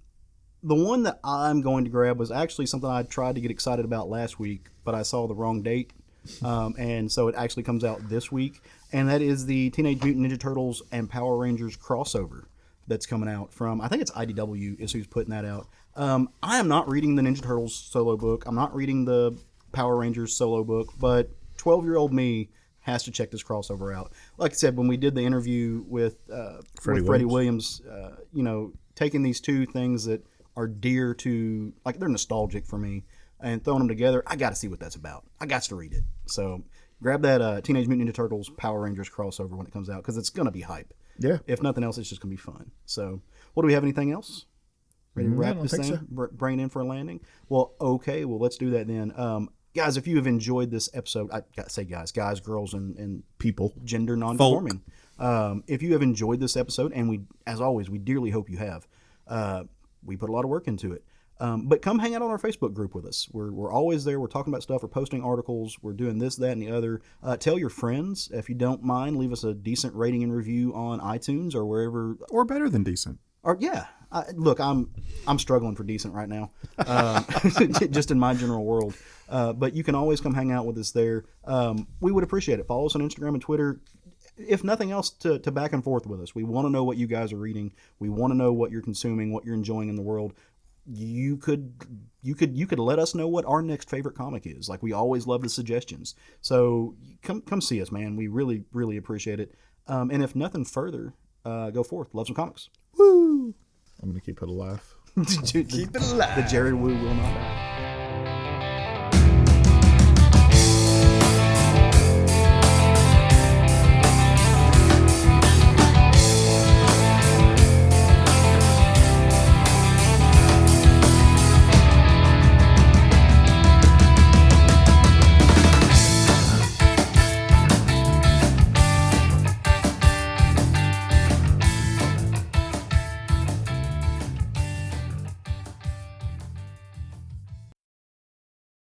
the one that I'm going to grab was actually something I tried to get excited about last week, but I saw the wrong date. And so it actually comes out this week. And that is the Teenage Mutant Ninja Turtles and Power Rangers crossover that's coming out from, I think it's IDW is who's putting that out. I am not reading the Ninja Turtles solo book. I'm not reading the Power Rangers solo book, but 12-year-old me has to check this crossover out. Like I said, when we did the interview with Freddie Williams, taking these two things that are dear to, like, they're nostalgic for me, and throwing them together, I got to see what that's about. I got to read it. So grab that Teenage Mutant Ninja Turtles Power Rangers crossover when it comes out, because it's going to be hype. yeah. If nothing else, it's just going to be fun. So, what do we have? Anything else? Ready to wrap this thing? So. Bring it in for a landing? Well, okay. Well, let's do that then. Guys, if you have enjoyed this episode, I got to say guys, girls, and People. gender non-conforming. If you have enjoyed this episode, and as always, we dearly hope you have. We put a lot of work into it. But come hang out on our Facebook group with us. We're always there. We're talking about stuff. We're posting articles. We're doing this, that, and the other. Tell your friends. If you don't mind, leave us a decent rating and review on iTunes or wherever. Or better than decent. Or yeah, look, I'm struggling for decent right now, just in my general world. But you can always come hang out with us there. We would appreciate it. Follow us on Instagram and Twitter. If nothing else, to back and forth with us. We want to know what you guys are reading. We want to know what you're consuming, what you're enjoying in the world. You could let us know what our next favorite comic is. Like, we always love the suggestions. So come see us, man. We really, really appreciate it. And if nothing further, go forth. Love some comics. Woo! I'm gonna keep it alive. Keep it alive. The Jerry Woo will not die.